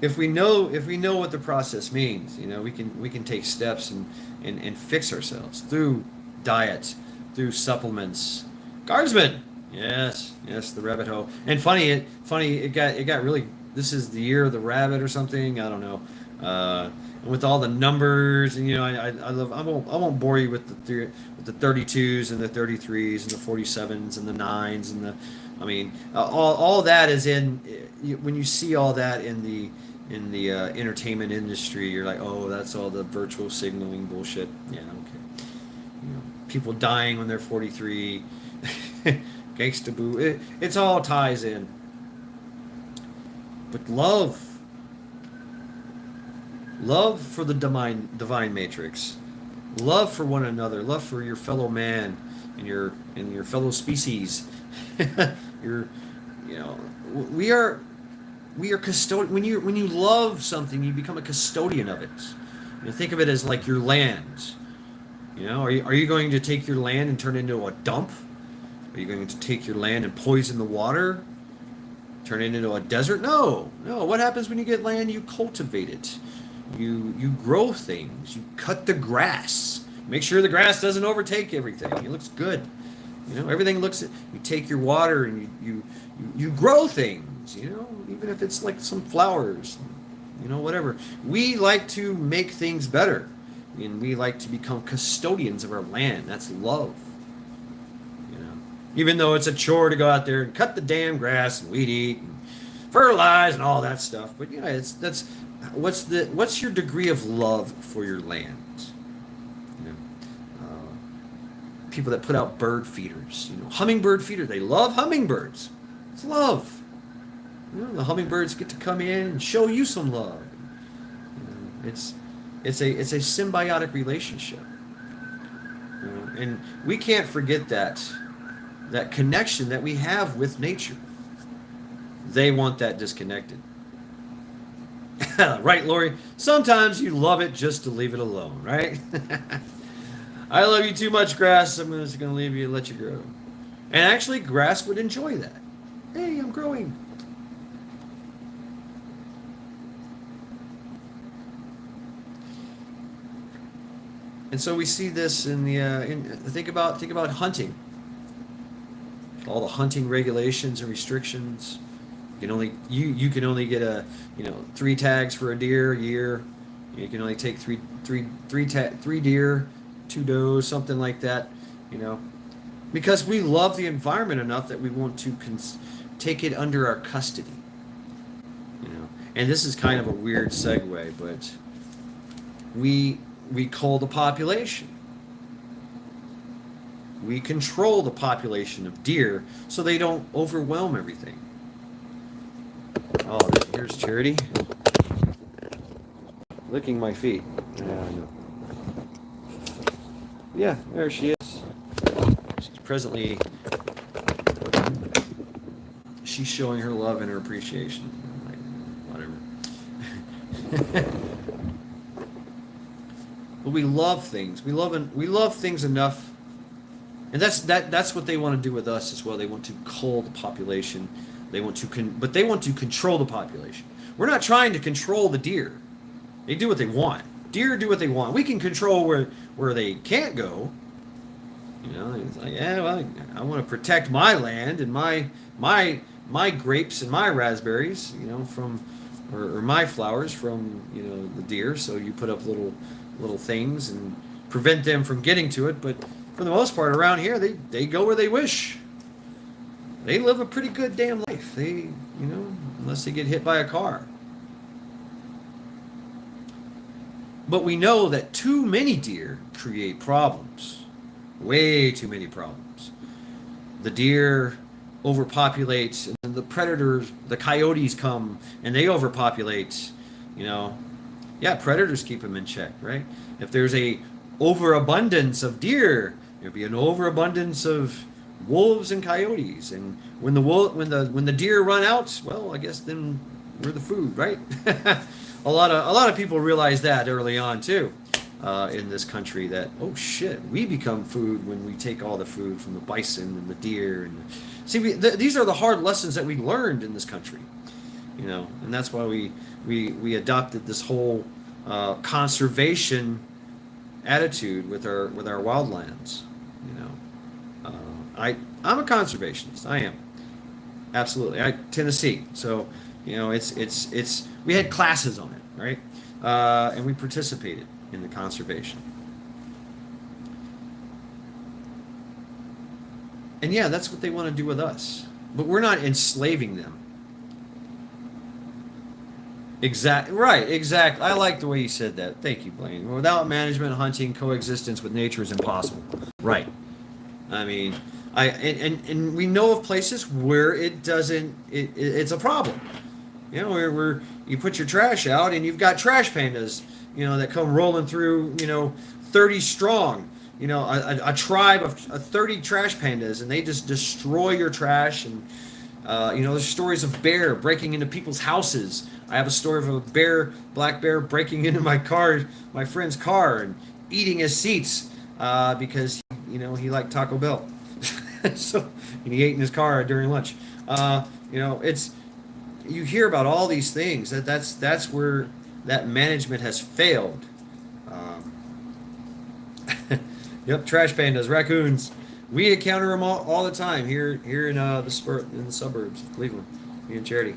If we know what the process means, we can take steps and fix ourselves through diet, through supplements. Guardsmen. Yes, the rabbit hole. And it got really. This is the year of the rabbit or something. I don't know. And with all the numbers, and I love. I won't bore you with the 32s and the 33s and the 47s and the nines and the. I mean, all that is in. When you see all that in the entertainment industry, you're like, oh, that's all the virtual signaling bullshit. Yeah, okay. People dying when they're 43. Gangsta boo. It's all ties in. But love for the divine matrix, love for one another, love for your fellow man and your fellow species. Your, you know, we are custodian. When you love something, you become a custodian of it. You think of it as like your land. Are you going to take your land and turn it into a dump? Are you going to take your land and poison the water? Turn it into a desert? No, no. What happens when you get land? You cultivate it. You grow things. You cut the grass. Make sure the grass doesn't overtake everything. It looks good. Everything looks. You take your water and you grow things. Even if it's like some flowers. Whatever. We like to make things better, and we like to become custodians of our land. That's love. Even though it's a chore to go out there and cut the damn grass and weed eat and fertilize and all that stuff. But what's your degree of love for your land? People that put out bird feeders, hummingbird feeder, they love hummingbirds. It's love. The hummingbirds get to come in and show you some love. It's a symbiotic relationship. And we can't forget that connection that we have with nature. They want that disconnected. Right, Lori? Sometimes you love it just to leave it alone, right? I love you too much, grass. I'm just going to leave you and let you grow. And actually, grass would enjoy that. Hey, I'm growing. And so we see this in think about hunting. All the hunting regulations and restrictions. You can only get 3 tags for a deer a year. You can only take three deer, 2 does, something like that. Because we love the environment enough that we want to take it under our custody. And this is kind of a weird segue, but we cull the population. We control the population of deer so they don't overwhelm everything. Oh, here's Charity. Licking my feet. Yeah, I know. Yeah, there she is. She's showing her love and her appreciation. Whatever. But we love things. We love things enough. And that's what they want to do with us as well. They want to cull the population. But they want to control the population. We're not trying to control the deer. They do what they want. Deer do what they want. We can control where they can't go. It's like, yeah, well, I want to protect my land and my grapes and my raspberries, from or my flowers from the deer. So you put up little things and prevent them from getting to it. But for the most part, around here, they go where they wish. They live a pretty good damn life. They, unless they get hit by a car. But we know that too many deer create problems. Way too many problems. The deer overpopulate, and the predators, the coyotes come, and they overpopulate. Yeah, predators keep them in check, right? If there's a overabundance of deer, there'll be an overabundance of wolves and coyotes, and when the deer run out, well, I guess then we're the food, right? a lot of people realize that early on too, in this country, that oh shit, we become food when we take all the food from the bison and the deer. And these are the hard lessons that we learned in this country, and that's why we adopted this whole conservation attitude with our wildlands. I'm a conservationist. I am, absolutely. Tennessee. So it's we had classes on it, right? And we participated in the conservation. And yeah, that's what they want to do with us. But we're not enslaving them. Right, exactly. I like the way you said that. Thank you, Blaine. Without management, hunting, coexistence with nature is impossible. Right. I mean, and we know of places where it doesn't. It's a problem. Where you put your trash out and you've got trash pandas, that come rolling through 30 strong. You know, a tribe of 30 trash pandas, and they just destroy your trash. And you know, there's stories of bear breaking into people's houses. I have a story of a bear, black bear, breaking into my car, my friend's car, and eating his seats because you know he liked Taco Bell. So and he ate in his car during lunch. You know, it's you hear about all these things. That's where that management has failed. Um, yep, trash pandas, raccoons. We encounter them all the time here in the suburbs of Cleveland. Me and Charity.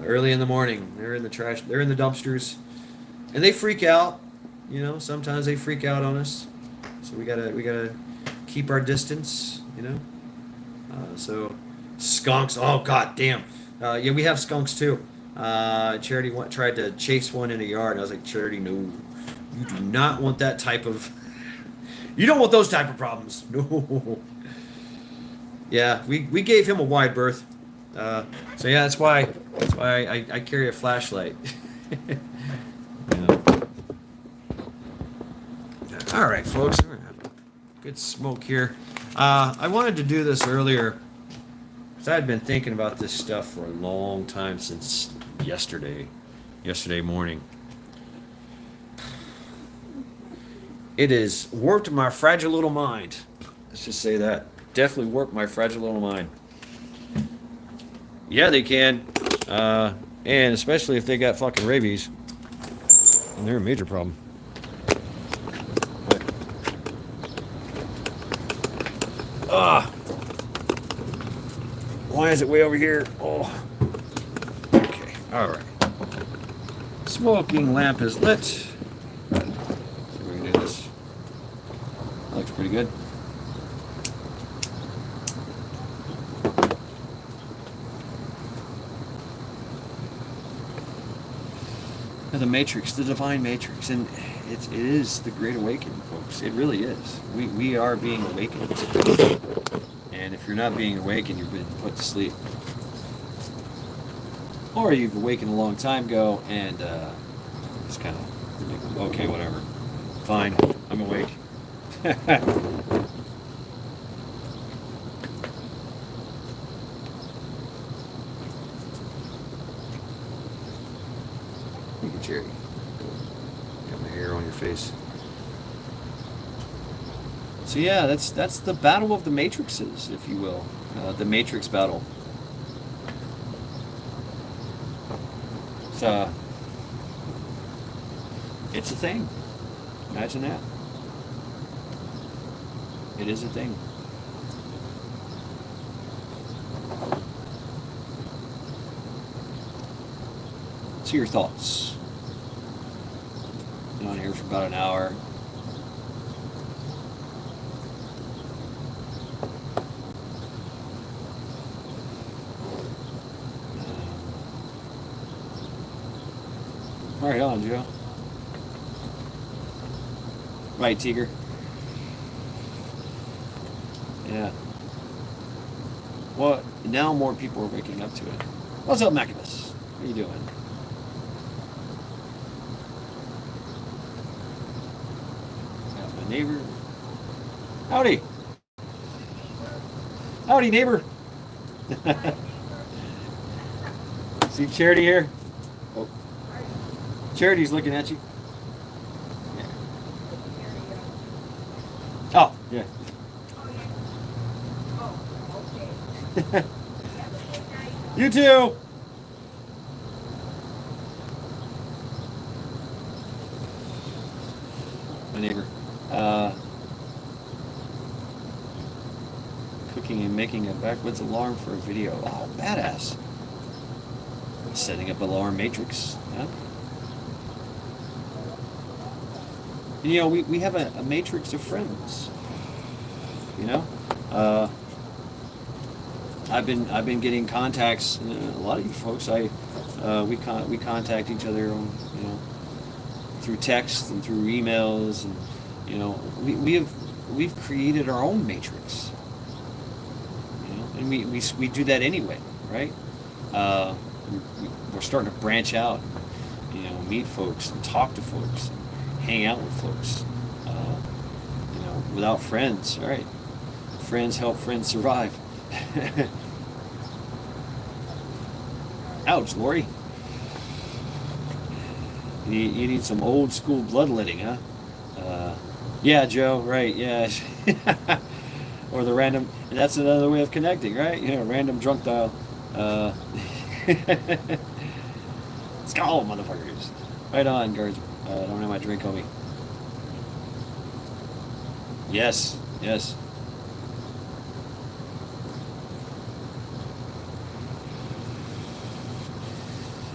Early in the morning, they're in the trash. They're in the dumpsters, and they freak out. You know, sometimes they freak out on us. So we gotta keep our distance. You know. So skunks. Oh god damn. Yeah, we have skunks too. Charity tried to chase one in a yard, and I was like, Charity, no, you do not want that type of. You don't want those type of problems. No. Yeah, we gave him a wide berth. So yeah, that's why I carry a flashlight. Yeah. All right, folks, we're gonna have a good smoke here. I wanted to do this earlier because I had been thinking about this stuff for a long time since yesterday morning. It has warped my fragile little mind. Let's just say that. Definitely warped my fragile little mind. Yeah, they can. And especially if they got fucking rabies. And they're a major problem. Ah! Why is it way over here? Oh. Okay, alright. Smoking lamp is lit. See if we can do this. Looks pretty good. The Matrix, the divine Matrix, and it is the Great Awakening, folks. It really is. We are being awakened, and if you're not being awakened, you've been put to sleep, or you've awakened a long time ago, and it's kind of okay, whatever, fine, I'm awake. Look at Jerry. Got my hair on your face. So yeah, that's the battle of the matrixes, if you will, the Matrix battle. It's a thing. Imagine that. It is a thing. So your thoughts. Been on here for about an hour. Right on, Joe. Right, Tiger. Yeah. Well, now more people are waking up to it. What's up, Macabus? How you doing? Got my neighbor. Howdy. Howdy, neighbor. See Charity here? Oh. Charity's looking at you. Yeah. Oh, yeah. You too. My neighbor. Cooking and making a backwoods alarm for a video. Oh, badass. Setting up alarm matrix. Huh? You know, we have a matrix of friends. You know? I've been getting contacts. A lot of you folks, we contact each other on, you know, through text and through emails, and you know, we've created our own matrix. You know, and we do that anyway, right? We're starting to branch out, you know, meet folks and talk to folks, and hang out with folks. without friends. All right. Friends help friends survive. Ouch, Lori. You need some old school bloodletting, huh? Yeah, Joe, right, yeah. Or the random, and that's another way of connecting, right? You know, random drunk dial. Uh, let's go, motherfuckers. Right on, guards. I don't have my drink on me. Yes, yes.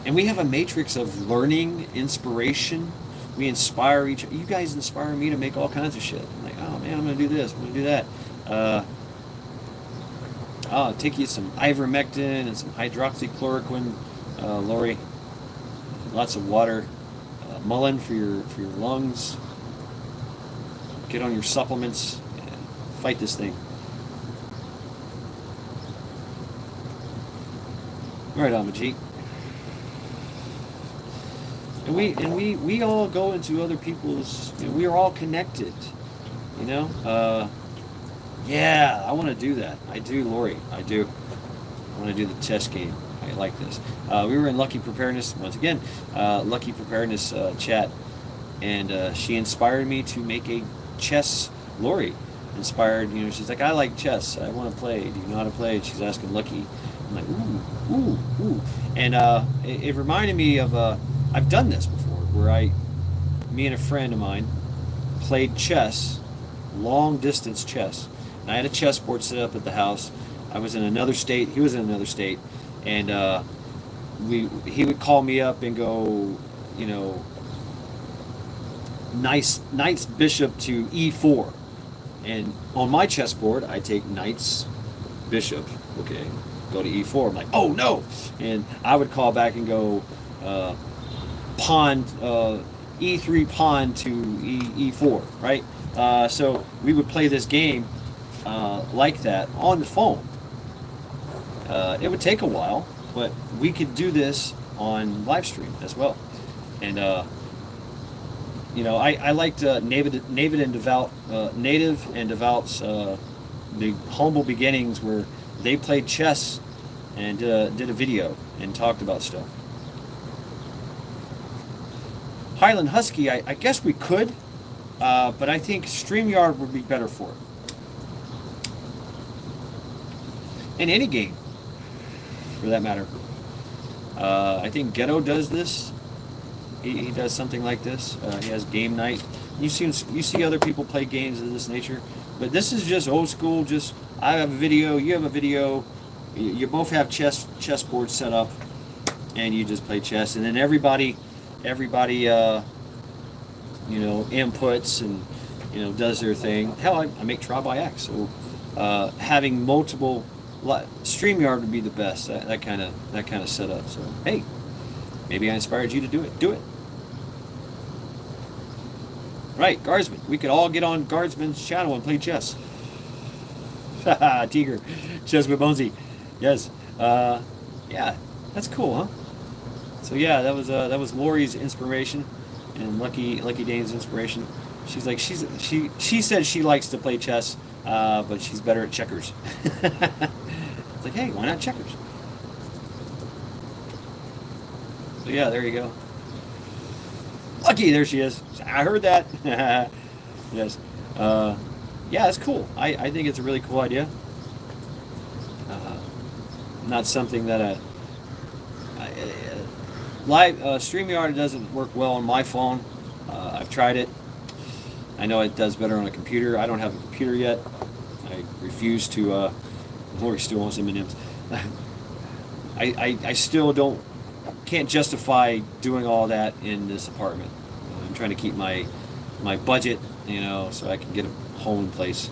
And we have a matrix of learning, inspiration. We inspire each. You guys inspire me to make all kinds of shit. I'm like, oh man, I'm gonna do this. I'm gonna do that. Uh, I'll take you some ivermectin and some hydroxychloroquine, Lori. Lots of water. Mullein for your lungs. Get on your supplements. And fight this thing. Right on, Majit. And we all go into other people's. You know, we are all connected. You know. Yeah, I want to do that. I do, Lori. I do. I want to do the chess game. I like this. We were in Lucky Preparedness once again. Lucky Preparedness chat, and she inspired me to make a chess. Lori inspired. You know, she's like, I like chess. I want to play. Do you know how to play? And she's asking Lucky. I'm like, ooh. And it reminded me of. I've done this before, where me and a friend of mine played chess, long distance chess. And I had a chessboard set up at the house. I was in another state. He was in another state, and he would call me up and go, you know, knights bishop to e4, and on my chessboard I take knights bishop. Okay, go to e4. I'm like, oh no, and I would call back and go. Pawn e3 pawn to e4, right? So we would play this game like that on the phone. It would take a while, but we could do this on live stream as well. And you know, I liked Native and Devout's the humble beginnings, where they played chess and did a video and talked about stuff. Highland Husky, I guess we could, but I think StreamYard would be better for it. In any game, for that matter. I think Ghetto does this. He does something like this. He has game night. You see other people play games of this nature, but this is just old school. Just I have a video, you have a video, you both have chessboards set up, and you just play chess, and then everybody you know, inputs and, you know, does their thing. Hell, I make Try by X, so having multiple StreamYard would be the best. That kind of setup. So hey, maybe I inspired you to do it. Do it. Right, Guardsman. We could all get on Guardsman's channel and play chess. Tiger, chess with Bonesy. Yes. Yeah, that's cool, huh? So yeah, that was Lori's inspiration, and Lucky Dane's inspiration. She's like she said she likes to play chess, but she's better at checkers. It's like, hey, why not checkers? So yeah, there you go. Lucky, there she is. I heard that. Yes. Yeah, it's cool. I think it's a really cool idea. Not something that live StreamYard doesn't work well on my phone. I've tried it. I know it does better on a computer. I don't have a computer yet. I refuse to. Lori still wants M&Ms. I still can't justify doing all that in this apartment. I'm trying to keep my budget, you know, so I can get a home place.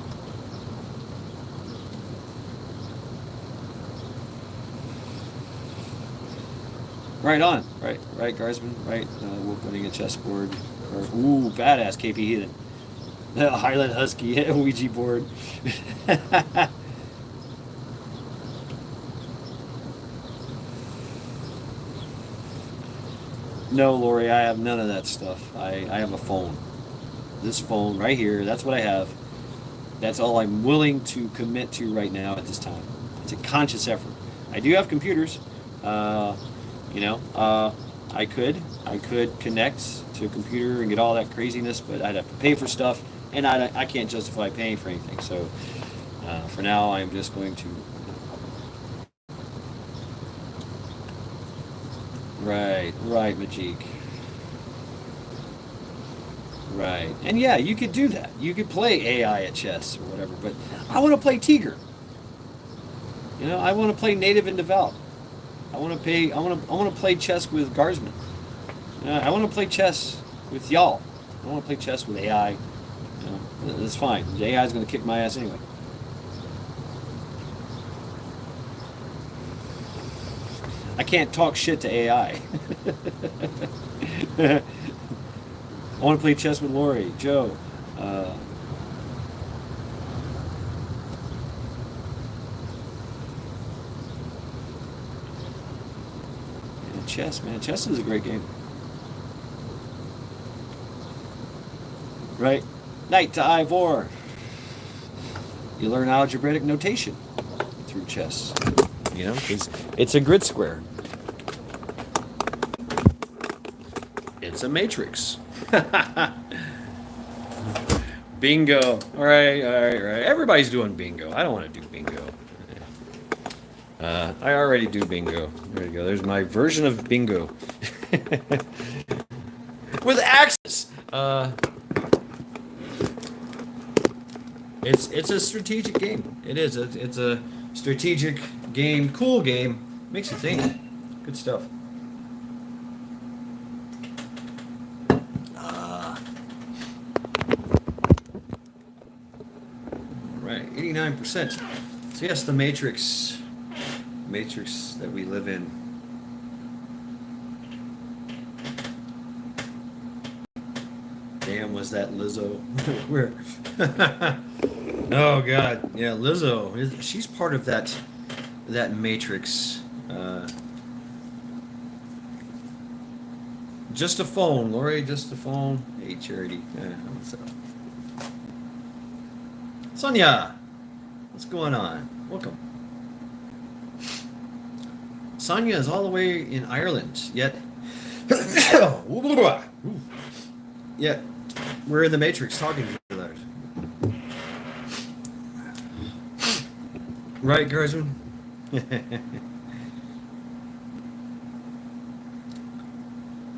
Right on, right, Guardsman, right. We're putting a chessboard. Ooh, badass KP Heathen. Highland Husky Ouija board. No, Lori, I have none of that stuff. I have a phone. This phone right here, that's what I have. That's all I'm willing to commit to right now at this time. It's a conscious effort. I do have computers. Uh, you know, I could connect to a computer and get all that craziness, but I'd have to pay for stuff, and I can't justify paying for anything. So for now, I'm just going to. Right, Majik. Right. And yeah, you could do that. You could play AI at chess or whatever, but I want to play Tiger. You know, I want to play native and develop. I want to play chess with Guardsman. I want to play chess with y'all. I want to play chess with AI. You know, that's fine. The AI is going to kick my ass anyway. I can't talk shit to AI. I want to play chess with Lori, Joe. And chess, man. Chess is a great game. Right? Knight to I4. You learn algebraic notation through chess. You know, it's a grid square. It's a matrix. Bingo. All right. Everybody's doing bingo. I don't want to do bingo. I already do bingo. There you go. There's my version of bingo. With axes. It's a strategic game. It is. It's a strategic game. Cool game. Makes you think. Good stuff. Right. 89%. So yes, the matrix that we live in. Damn, was that Lizzo? Where? Oh God, yeah, Lizzo. She's part of that matrix. Just a phone, Lori. Just a phone. Hey, Charity. What's up? Sonia, what's going on? Welcome. Sonia is all the way in Ireland, yet we're in the matrix talking to each other. Right, Guardsman?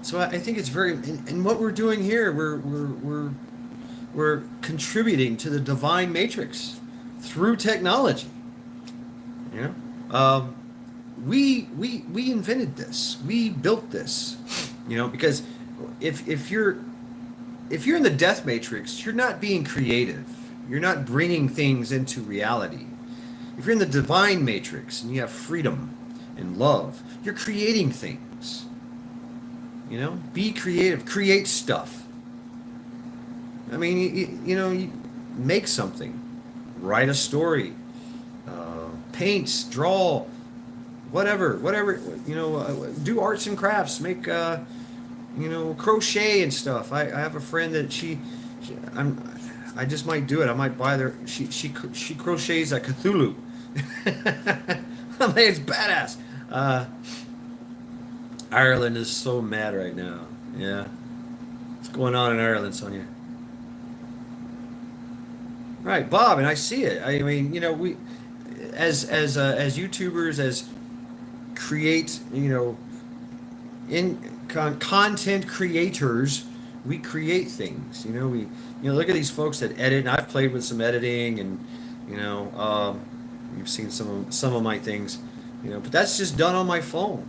So I think it's very, and what we're doing here, we're contributing to the divine matrix through technology. You know, we invented this. We built this. You know, because if you're in the death matrix, you're not being creative. You're not bringing things into reality. If you're in the divine matrix and you have freedom and love, you're creating things. You know, be creative, create stuff. I mean, you make something, write a story, paint, draw, whatever, do arts and crafts, make, crochet and stuff. I have a friend that I just might do it. I might buy their. She crochets a Cthulhu. I mean, it's badass. Ireland is so mad right now. Yeah, what's going on in Ireland, Sonia? Right, Bob, and I see it. I mean, we, as YouTubers, as create, content creators, we create things. We look at these folks that edit, and I've played with some editing, and you've seen some of my things, but that's just done on my phone.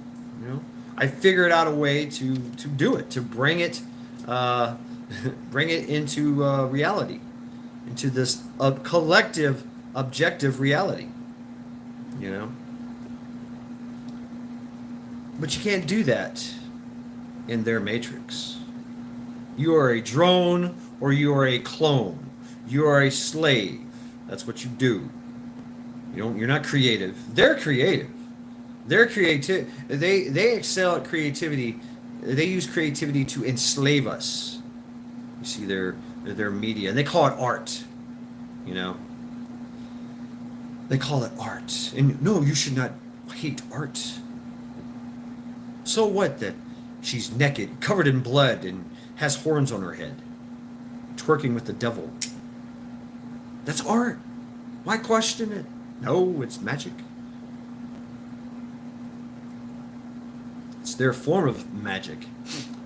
I figured out a way to do it, to bring it into reality, into this collective objective reality. But you can't do that in their matrix. You are a drone, or you are a clone. You are a slave. That's what you do. You're not creative. They're creative. They're creative. They excel at creativity. They use creativity to enslave us. You see their media, and they call it art. You know, they call it art, and no, you should not hate art. So what that she's naked, covered in blood, and has horns on her head, twerking with the devil? That's art. Why question it? No, it's magic. It's their form of magic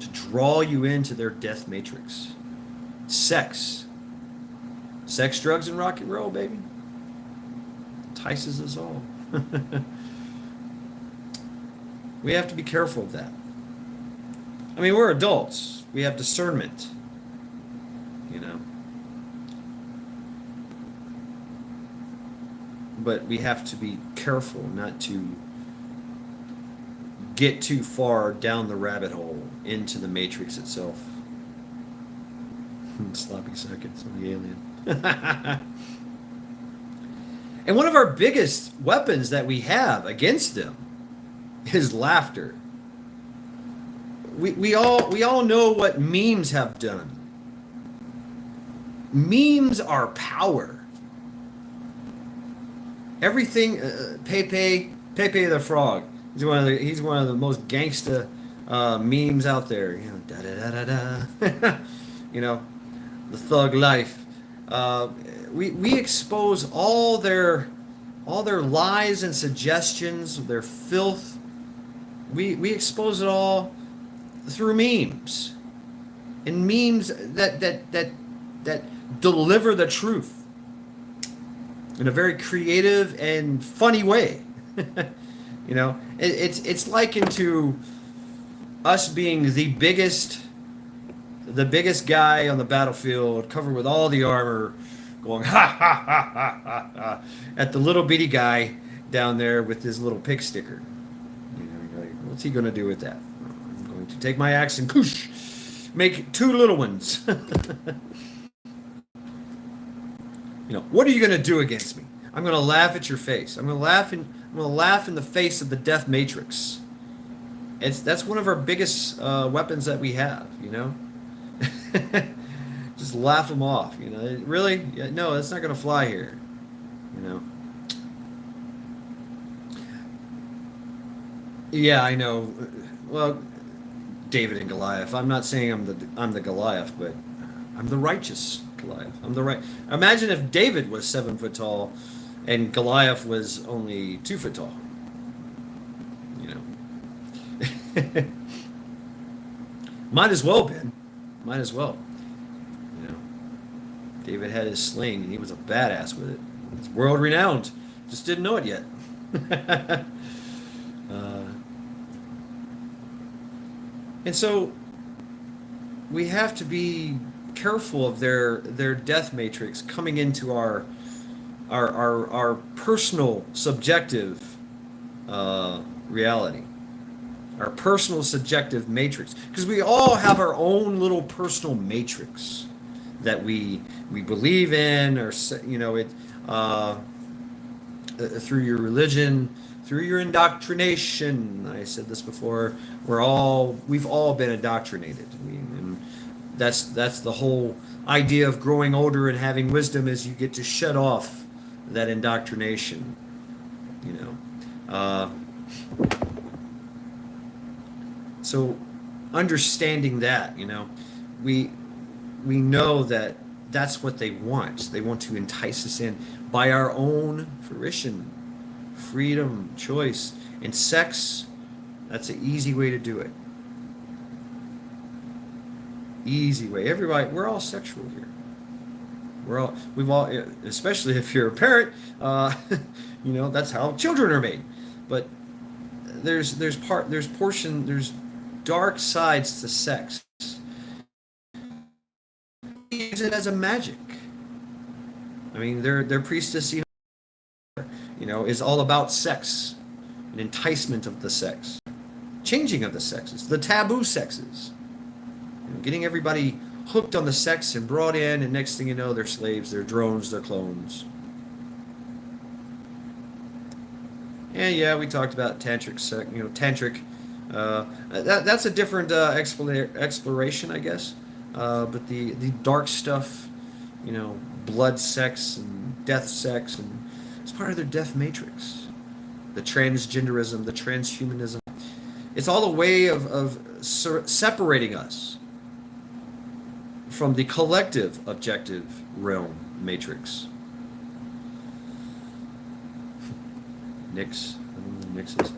to draw you into their death matrix. Sex. Sex, drugs, and rock and roll, baby. Entices us all. We have to be careful of that. I mean, we're adults. We have discernment. You know. But we have to be careful not to get too far down the rabbit hole into the matrix itself. Sloppy seconds on the alien. And one of our biggest weapons that we have against them is laughter. We all know what memes have done. Memes are power. Everything, Pepe the Frog. He's one of the most gangsta memes out there. You know, da da da da da. You know, the thug life. We expose all their lies and suggestions, their filth. We expose it all through memes, and memes that deliver the truth in a very creative and funny way. You know, it's likened to us being the biggest guy on the battlefield, covered with all the armor, going ha ha ha ha ha ha at the little bitty guy down there with his little pig sticker. You know, you're like, what's he gonna do with that? I'm going to take my axe and koosh, make two little ones. You know, what are you gonna do against me? I'm gonna laugh at your face. I'm gonna laugh in the face of the death matrix. That's one of our biggest weapons that we have. You know. Just laugh them off, you know. Really? Yeah, no, that's not going to fly here, you know. Yeah, I know. Well, David and Goliath. I'm not saying I'm the Goliath, but I'm the righteous Goliath. I'm the right. Imagine if David was 7 foot tall, and Goliath was only 2 foot tall. You know. Might as well, Ben. Might as well. You know, David had his sling, and he was a badass with it. It's world renowned. Just didn't know it yet. And so we have to be careful of their death matrix coming into our personal subjective reality. Our personal subjective matrix, because we all have our own little personal matrix that we believe in, or you know, it through your religion, through your indoctrination. I said this before. We've all been indoctrinated, and that's the whole idea of growing older and having wisdom, is you get to shut off that indoctrination. You know. So understanding that, you know, we know that that's what they want. They want to entice us in by our own fruition, freedom, choice, and sex. That's an easy way to do it. Easy way. Everybody, we're all sexual here. We've all, especially if you're a parent, you know, that's how children are made. But there's dark sides to sex. Use it as a magic. I mean, their priestess, you know, is all about sex, an enticement of the sex, changing of the sexes, the taboo sexes, you know, getting everybody hooked on the sex and brought in, and next thing you know, they're slaves, they're drones, they're clones. And yeah, we talked about tantric sex, you know, tantric. That's a different exploration, I guess. But the dark stuff, you know, blood sex and death sex, and it's part of their death matrix. The transgenderism, the transhumanism. It's all a way of separating us from the collective objective realm matrix. Nix. Nixes.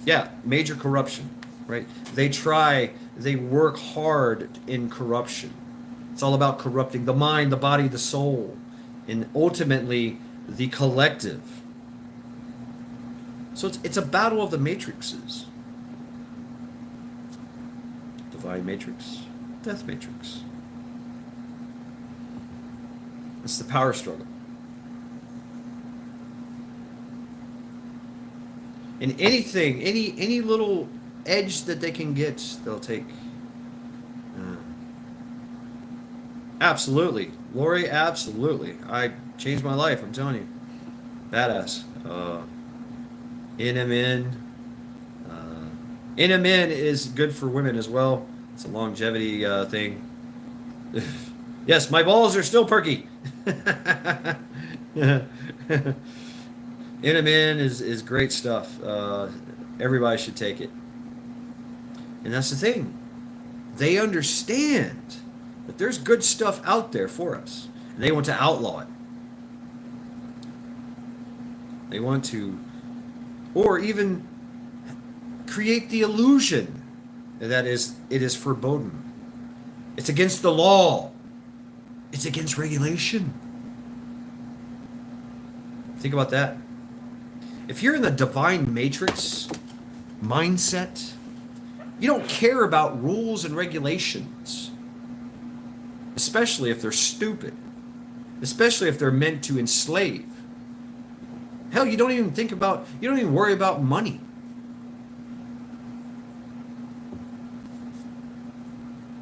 Yeah, major corruption, right? They work hard in corruption. It's all about corrupting the mind, the body, the soul, and ultimately the collective. So it's a battle of the matrices. Divine matrix, death matrix. It's the power struggle. And anything, any little edge that they can get, they'll take. Absolutely, Lori. Absolutely, I changed my life. I'm telling you, badass. NMN. NMN is good for women as well. It's a longevity thing. Yes, my balls are still perky. NMN is great stuff. Everybody should take it. And that's the thing. They understand that there's good stuff out there for us. And they want to outlaw it. They want to, or even create the illusion that it is forbidden. It's against the law. It's against regulation. Think about that. If you're in the divine matrix mindset, you don't care about rules and regulations, especially if they're stupid, especially if they're meant to enslave. Hell, you don't even worry about money.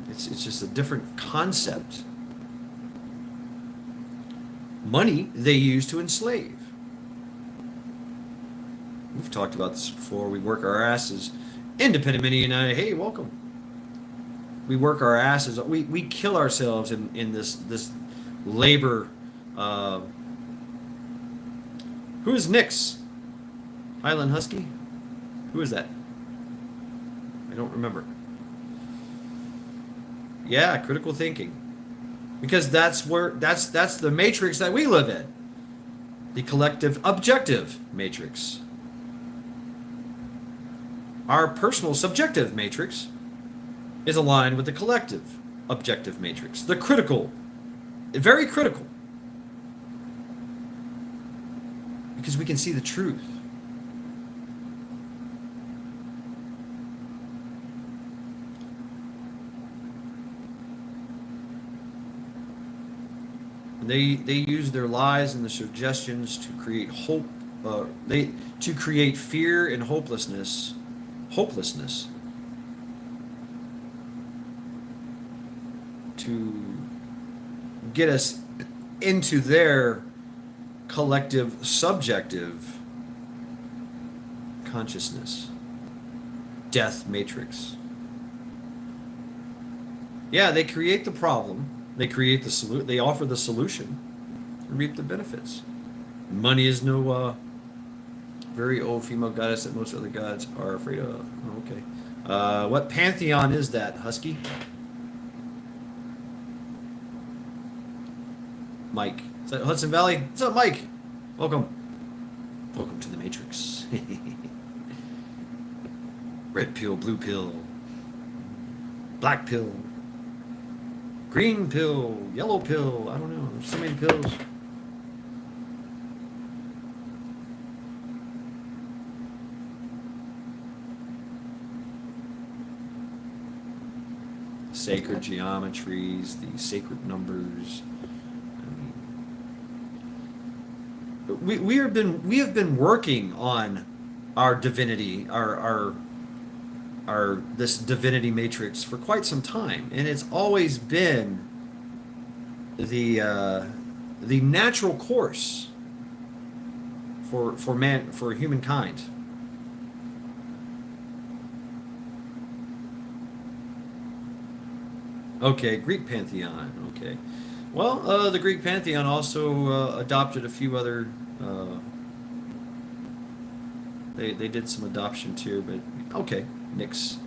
It's just a different concept. Money they use to enslave. We've talked about this before. We work our asses. Independent Mini United. Hey, welcome. We work our asses. We kill ourselves in this labor. Who is Nix? Highland Husky? Who is that? I don't remember. Yeah, critical thinking. Because that's the matrix that we live in. The collective objective matrix. Our personal subjective matrix is aligned with the collective objective matrix. The critical, very critical. Because we can see the truth. They use their lies and the suggestions to create hope. To create fear and hopelessness. To get us into their collective subjective consciousness. Death matrix. Yeah, they create the problem. They create the solution. They offer the solution and reap the benefits. Money is no very old female goddess that most other gods are afraid of. Oh, okay. What pantheon is that, Husky? Mike. Is that Hudson Valley? What's up, Mike? Welcome. Welcome to the Matrix. Red pill, blue pill, black pill, green pill, yellow pill. I don't know. There's so many pills. Sacred geometries, the sacred numbers. We have been working on our divinity, our this divinity matrix for quite some time, and it's always been the natural course for humankind. Okay, Greek pantheon. Okay, Well, the Greek pantheon also adopted a few other. Uh, they did some adoption too, but okay, Nyx.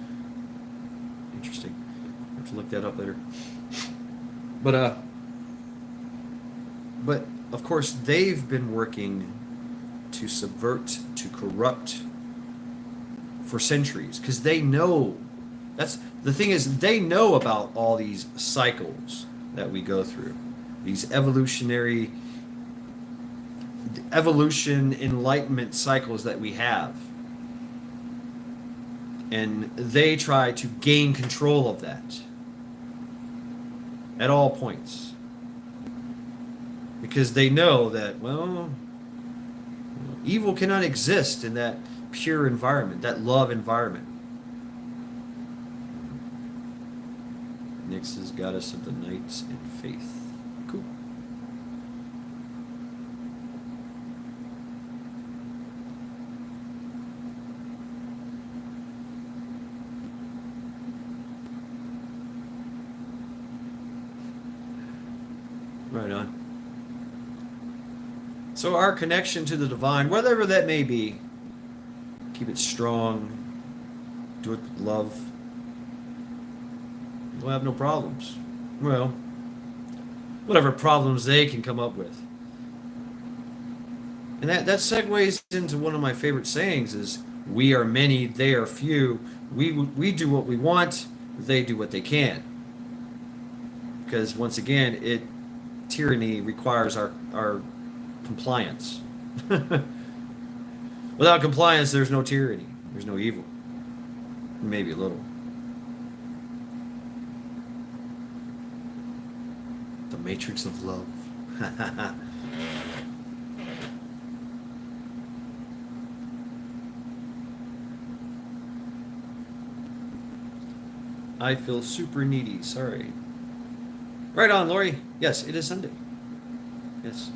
Interesting. I have to look that up later. But but of course they've been working to subvert, to corrupt for centuries because they know. That's the thing is they know about all these cycles that we go through, these evolution enlightenment cycles that we have, and they try to gain control of that at all points because they know that, well, evil cannot exist in that pure environment, that love environment. Nyx is goddess of the knights and faith. Cool. Right on. So our connection to the divine, whatever that may be, keep it strong, do it with love. We'll have no problems. Well, whatever problems they can come up with. And that segues into one of my favorite sayings is, we are many, they are few. We do what we want, they do what they can. Because once again, tyranny requires our compliance. Without compliance, there's no tyranny. There's no evil. Maybe a little. The matrix of love. I feel super needy. Sorry. Right on, Lori. Yes, it is Sunday. Yes.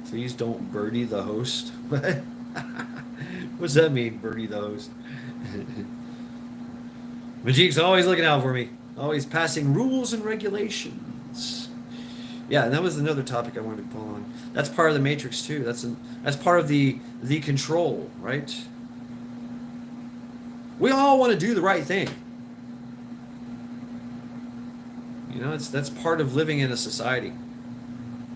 Please don't birdie the host. What? What's that mean, birdie the host? Majik's always looking out for me. Always passing rules and regulations. Yeah, and that was another topic I wanted to pull on. That's part of the matrix too. That's part of the control, right? We all want to do the right thing. You know, that's part of living in a society.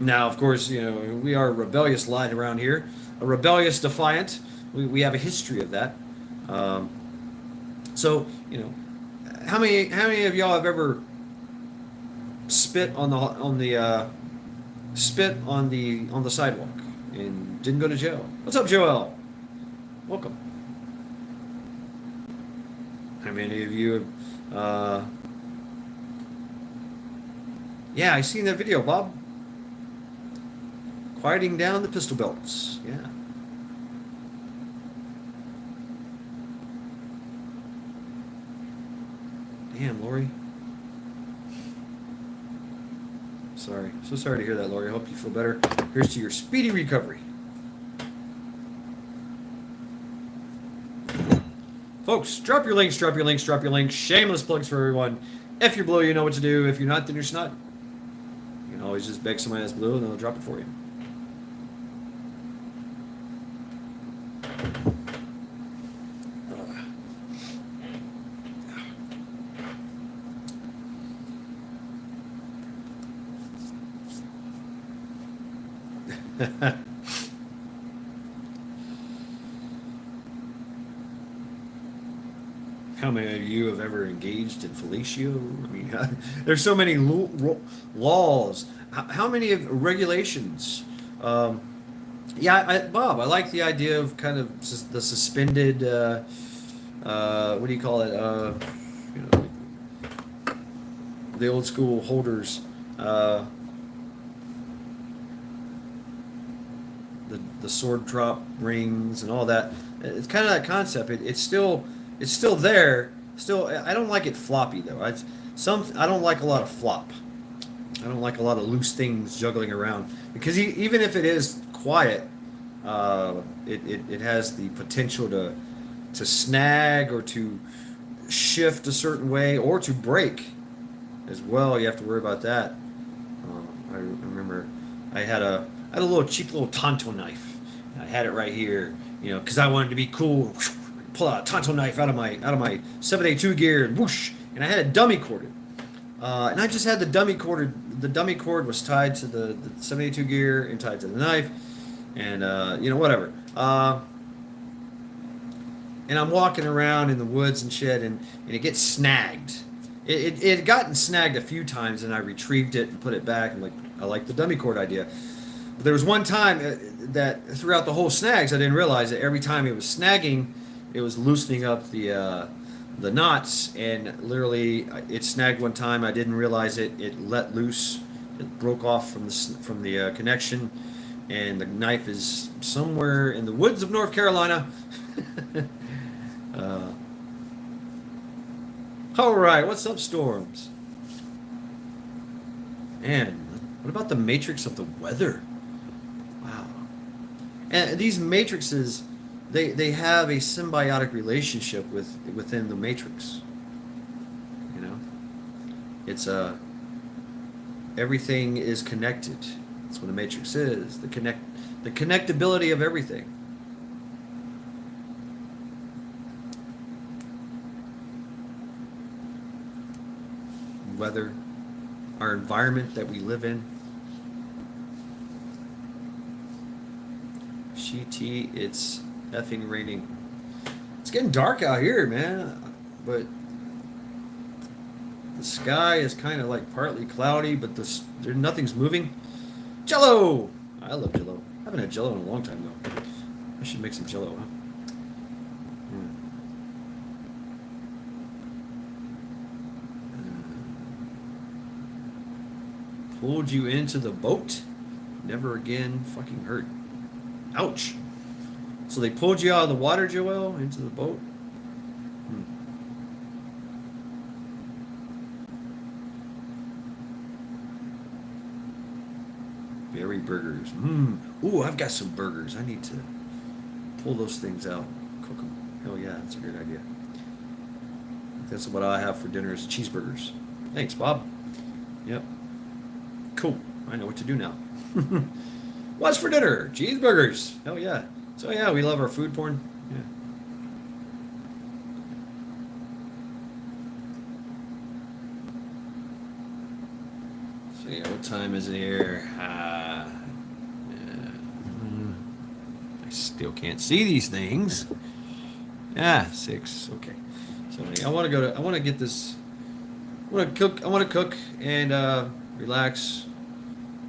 Now, of course, you know, we are a rebellious line around here, a rebellious defiant. We have a history of that. So, you know, how many of y'all have ever spit on the sidewalk and didn't go to jail? What's up, Joel? Welcome. How many of you have? Yeah, I seen that video, Bob. Quieting down the pistol belts. Yeah. Damn, Lori. Sorry. So sorry to hear that, Lori. I hope you feel better. Here's to your speedy recovery. Folks, drop your links, drop your links, drop your links. Shameless plugs for everyone. If you're blue, you know what to do. If you're not, then you're snot. You can always just beg somebody that's blue and they'll drop it for you. How many of you have ever engaged in fellatio? I mean, there's so many laws. How many of regulations? Yeah, Bob, I like the idea of kind of the suspended. What do you call it? You know, the old school holders. The sword drop rings and all that. It's kind of that concept. It's still there. Still, I don't like it floppy though. I don't like a lot of flop. I don't like a lot of loose things juggling around because even if it is quiet, it has the potential to snag or to shift a certain way or to break as well. You have to worry about that. I remember I had a little cheap little Tonto knife. I had it right here, you know, because I wanted to be cool. Pull out a Tonto knife out of my 782 gear and whoosh, and I had it dummy corded. And I just had the dummy corded. The dummy cord was tied to the 782 gear and tied to the knife, and you know, whatever. And I'm walking around in the woods and shit, and it gets snagged. It had gotten snagged a few times, and I retrieved it and put it back. And like, I like the dummy cord idea. But there was one time that throughout the whole snags, I didn't realize that every time it was snagging, it was loosening up the knots, and literally it snagged one time. I didn't realize it. It let loose. It broke off from the connection, and the knife is somewhere in the woods of North Carolina. uh, all right, what's up, Storms? Man, what about the matrix of the weather? Wow. And these matrices, they have a symbiotic relationship within the matrix. You know, it's everything is connected. That's what a matrix is. The connectability of everything. Weather, our environment that we live in. GT, it's effing raining. It's getting dark out here, man. But the sky is kind of like partly cloudy, but nothing's moving. Jello! I love Jello. I haven't had Jello in a long time, though. I should make some Jello, huh? Pulled you into the boat? Never again fucking hurt. Ouch. So they pulled you out of the water, Joel, into the boat? Berry burgers. Ooh, I've got some burgers. I need to pull those things out. Cook them. Hell yeah, that's a great idea. That's what I have for dinner is cheeseburgers. Thanks, Bob. Yep. Cool. I know what to do now. What's for dinner? Cheeseburgers. Hell yeah. So yeah, we love our food porn. Yeah. So yeah, what time is it here? Yeah. I still can't see these things. Yeah, 6. Okay. So I want to get this. I want to cook and relax.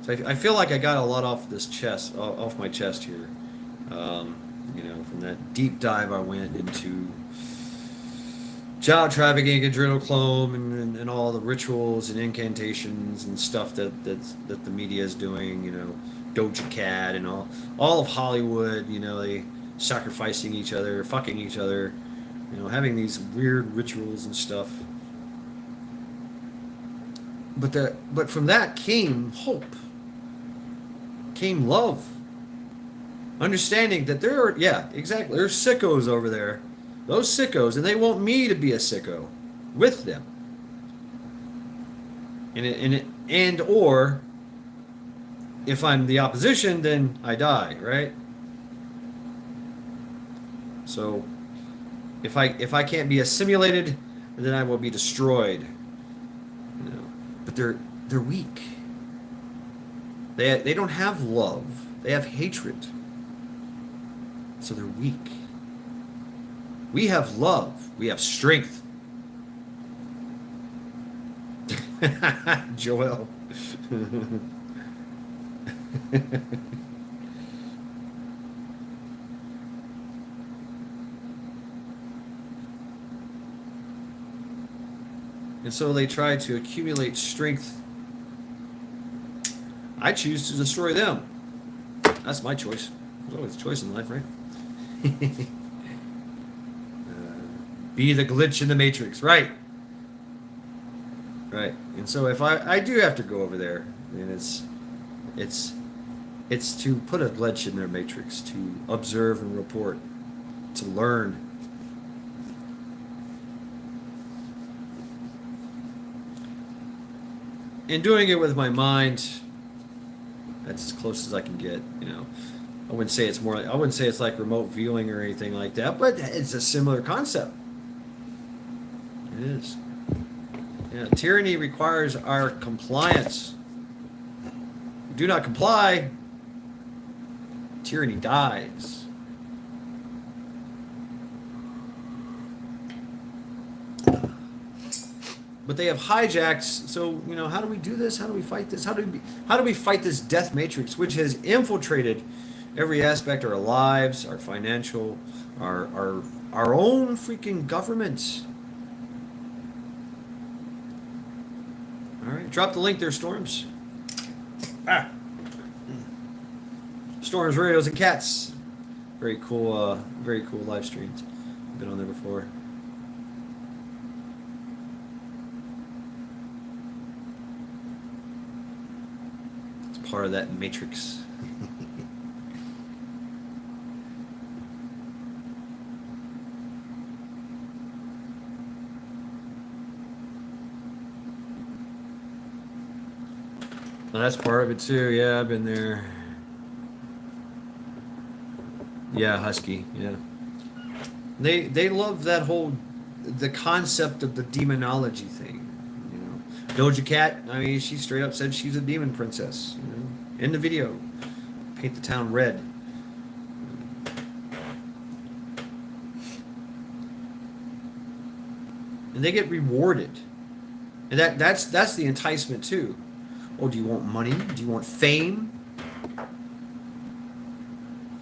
So I feel like I got a lot off my chest here. You know, from that deep dive I went into child trafficking, adrenochrome, and all the rituals and incantations and stuff that the media is doing. You know, Doja Cat and all of Hollywood. You know, they sacrificing each other, fucking each other. You know, having these weird rituals and stuff. But from that came hope. Came love. Understanding that there's sickos over there. Those sickos, and they want me to be a sicko with them. Or if I'm the opposition, then I die, right? So if I can't be assimilated, then I will be destroyed. You know, but they're weak. They don't have love. They have hatred. So they're weak. We have love. We have strength. Joel. And so they try to accumulate strength. I choose to destroy them. That's my choice. There's always a choice in life, right? Be the glitch in the matrix, right? Right. And so if I do have to go over there, then it's to put a glitch in their matrix, to observe and report, to learn. and doing it with my mind, that's as close as I can get. I wouldn't say it's more. I wouldn't say it's like remote viewing or anything like that, but it's a similar concept. It is. Yeah, tyranny requires our compliance. If we do not comply, tyranny dies. But they have hijacked. So how do we do this? How do we fight this? How do we fight this death matrix, which has infiltrated every aspect of our lives, our financial, our own freaking government. All right, drop the link there, Storms. Storms, Radios, and Cats. Very cool live streams. I've been on there before. It's part of that matrix. Well, that's part of it too. Yeah, I've been there. Yeah, Husky. Yeah, they love that the concept of the demonology thing. Doja Cat. I mean, she straight up said she's a demon princess. In the video, paint the town red. And they get rewarded, and that's the enticement too. Oh, do you want money? Do you want fame? You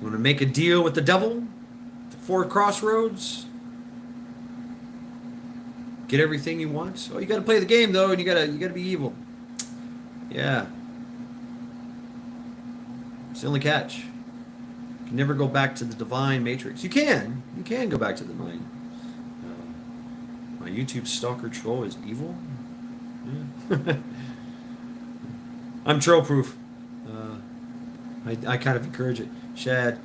want to make a deal with the devil? Four crossroads? Get everything you want? Oh, you got to play the game though, and you got to be evil. Yeah. It's the only catch. You can never go back to the divine matrix. You can go back to the mind. My YouTube stalker troll is evil. Yeah. I'm troll proof. I kind of encourage it. Shad,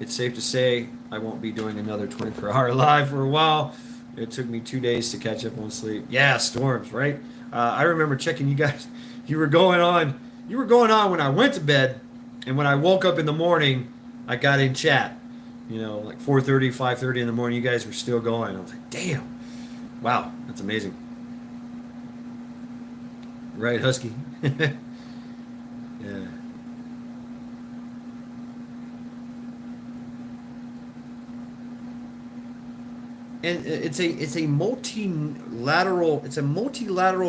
it's safe to say I won't be doing another 24-hour live for a while. It took me 2 days to catch up on sleep. Yeah, Storms, right? I remember checking you guys. You were going on. You were going on when I went to bed, and when I woke up in the morning, I got in chat. Like 4:30, 5:30 in the morning. You guys were still going. I was like, damn, wow, that's amazing. Right, Husky. Yeah. And it's a multilateral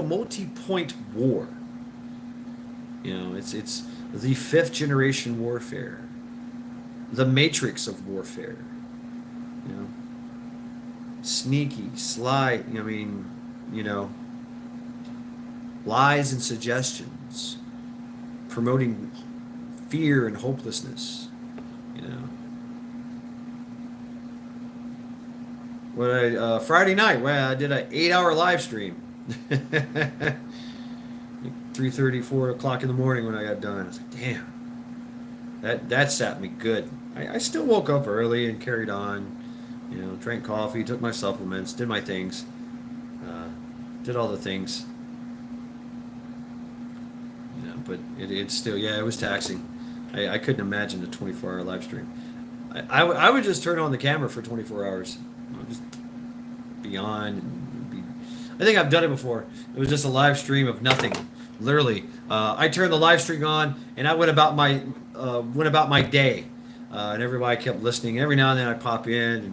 multi-point war. It's the fifth generation warfare, the matrix of warfare. Sneaky, sly. Lies and suggestions, promoting fear and hopelessness. Friday night, I did an 8-hour live stream. 3:30, 4 o'clock in the morning when I got done. I was like, damn, that sat me good. I still woke up early and carried on. Drank coffee, took my supplements, did my things, did all the things. But it's still, it was taxing. I couldn't imagine a 24-hour live stream. I would just turn on the camera for 24 hours. Just be on. I think I've done it before. It was just a live stream of nothing. Literally, I turned the live stream on and I went about my day, and everybody kept listening. Every now and then I pop in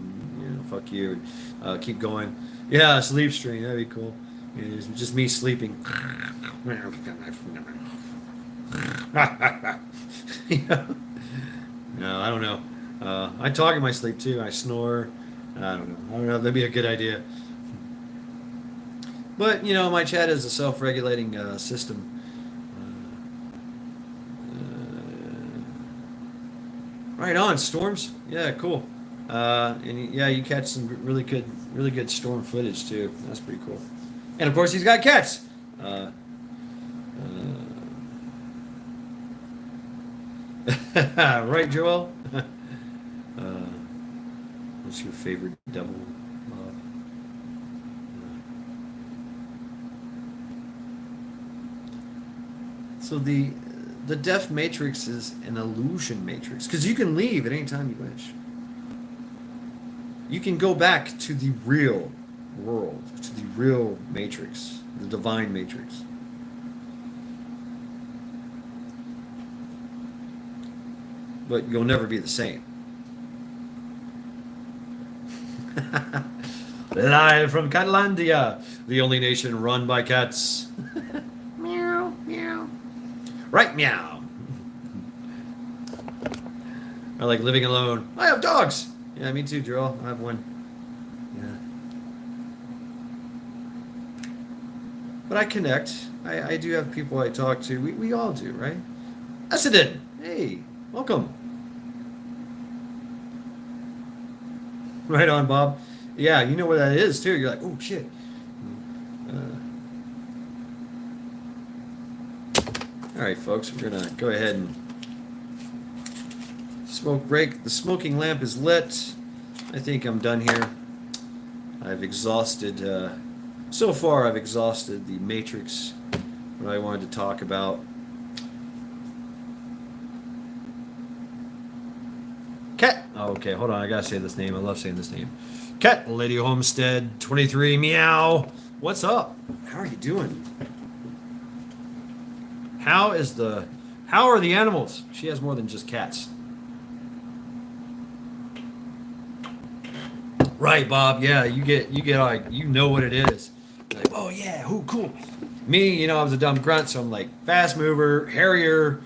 and fuck you, and keep going. Yeah, sleep stream, that'd be cool. It's just me sleeping. No, I don't know. I talk in my sleep too. I snore. I don't know. That'd be a good idea. But my chat is a self-regulating system. Right on, Storms. Yeah, cool. And you catch some really good storm footage too. That's pretty cool. And of course, he's got cats. Right, Joel? What's your favorite devil? So the death matrix is an illusion matrix because you can leave at any time you wish. You can go back to the real world, to the real matrix, the divine matrix. But you'll never be the same. Live from Catlandia, the only nation run by cats. Meow, meow. Right, meow. I like living alone. I have dogs. Yeah, me too, Joel. I have one. Yeah. But I connect. I do have people I talk to. We all do, right? Essedin. Hey, welcome. Right on, Bob. Yeah, you know what that is, too. You're like, oh, shit. All right, folks, we're going to go ahead and smoke break. The smoking lamp is lit. I think I'm done here. I've exhausted, so far I've exhausted the matrix, what I wanted to talk about. Cat. Oh, okay, hold on. I gotta say this name. I love saying this name. Cat Lady Homestead 23. Meow. What's up? How are you doing? How are the animals? She has more than just cats. Right, Bob. Yeah, you get like, you know what it is. Like, oh yeah, who cool. Me, I was a dumb grunt, so I'm like fast mover, harrier,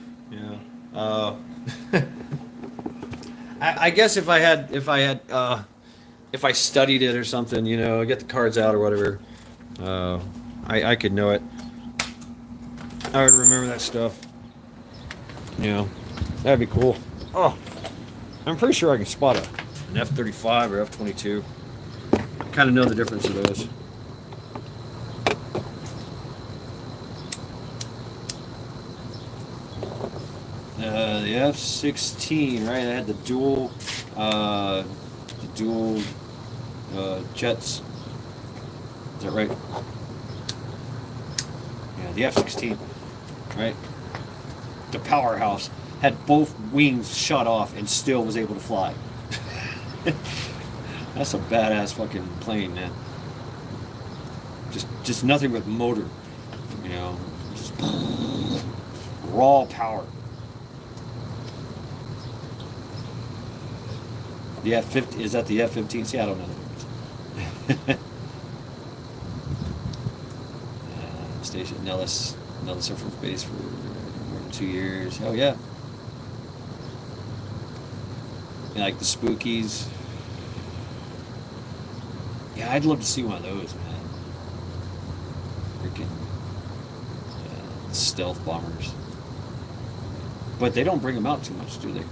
I guess if I studied it or something, get the cards out or whatever, I could know it. I would remember that stuff. That'd be cool. Oh, I'm pretty sure I can spot an F-35 or F-22. I kind of know the difference of those. The F-16, right? I had the dual jets. Is that right? Yeah, the F-16, right? The powerhouse had both wings shot off and still was able to fly. That's a badass fucking plane, man. Just nothing but motor, just raw power. The F-15, is that the F-15? See, I don't know. Station Nellis Air Force Base for more than 2 years. Oh yeah. And like the Spookies. Yeah, I'd love to see one of those, man. Freaking stealth bombers. But they don't bring them out too much, do they?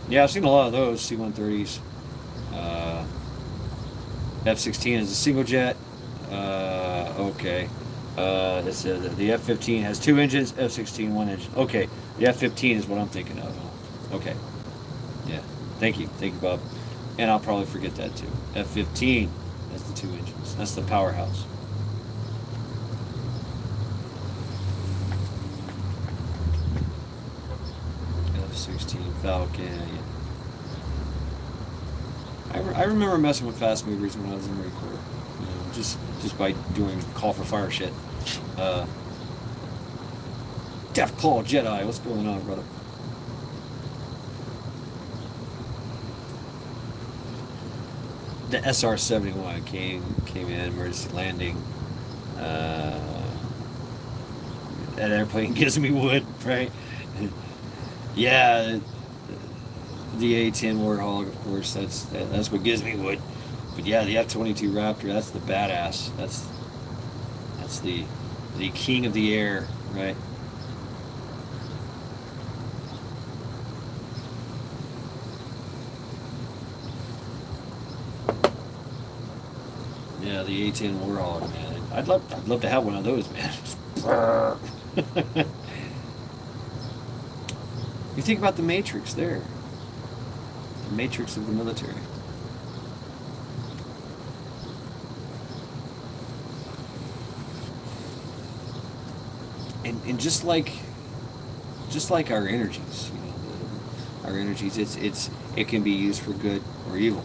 Yeah, I've seen a lot of those C-130s. F-16 is a single jet. Okay. The F-15 has 2 engines. F-16 1 engine. Okay, the F-15 is what I'm thinking of. Okay. Yeah. Thank you, Bob. And I'll probably forget that too. F-15 has the 2 engines. That's the powerhouse. F-16 Falcon. Yeah. I remember messing with fast movers when I was in the Marine Corps. Just by doing call for fire shit. Death Claw Jedi, what's going on, brother? The SR-71 came in, emergency landing. That airplane gives me wood, right? Yeah, the A-10 Warthog, of course, that's what gives me wood. But yeah, the F-22 Raptor, that's the badass. That's the king of the air, right? Yeah, the A-10 Warthog, man. I'd love to have one of those, man. You think about the Matrix there. The Matrix of the military. and just like our energies, you know, our energies, it can be used for good or evil.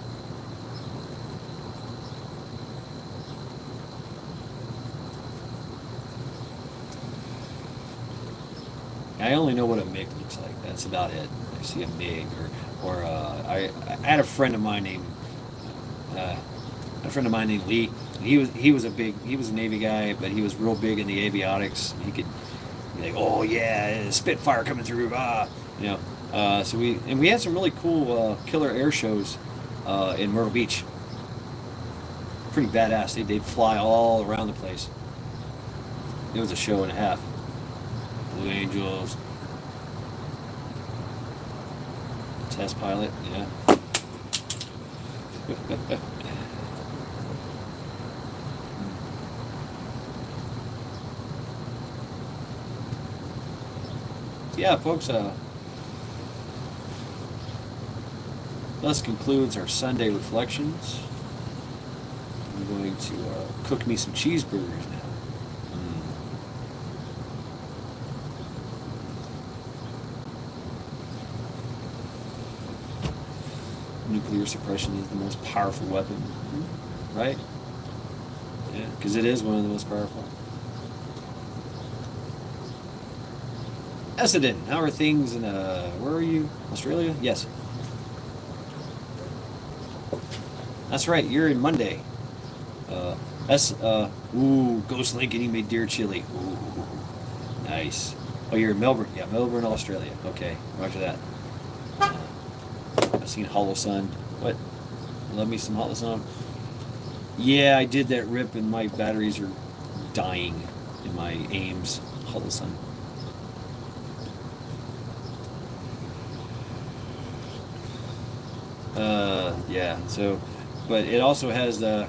I only know what a MIG looks like. That's about it. I see a MIG, I had uh, a friend of mine named Lee. And he was a Navy guy, but he was real big in the avionics. He could be like, oh yeah, Spitfire coming through, you know. So we had some really cool killer air shows in Myrtle Beach. Pretty badass. They'd fly all around the place. It was a show and a half. Blue Angels, test pilot, yeah. Yeah, folks, thus concludes our Sunday reflections. I'm going to cook me some cheeseburgers now. Nuclear suppression is the most powerful weapon, right? Yeah, because it is one of the most powerful. Essendon, how are things in, where are you? Australia? Yes. That's right, you're in Monday. Ghost Lincoln, you made deer chili. Ooh, nice. Oh, you're in Melbourne. Yeah, Melbourne, Australia. Okay, roger that. I've seen Hollow Sun. What? Love me some Hollow Sun? Yeah, I did that rip and my batteries are dying in my Ames Hollow Sun. Yeah, so, but it also has the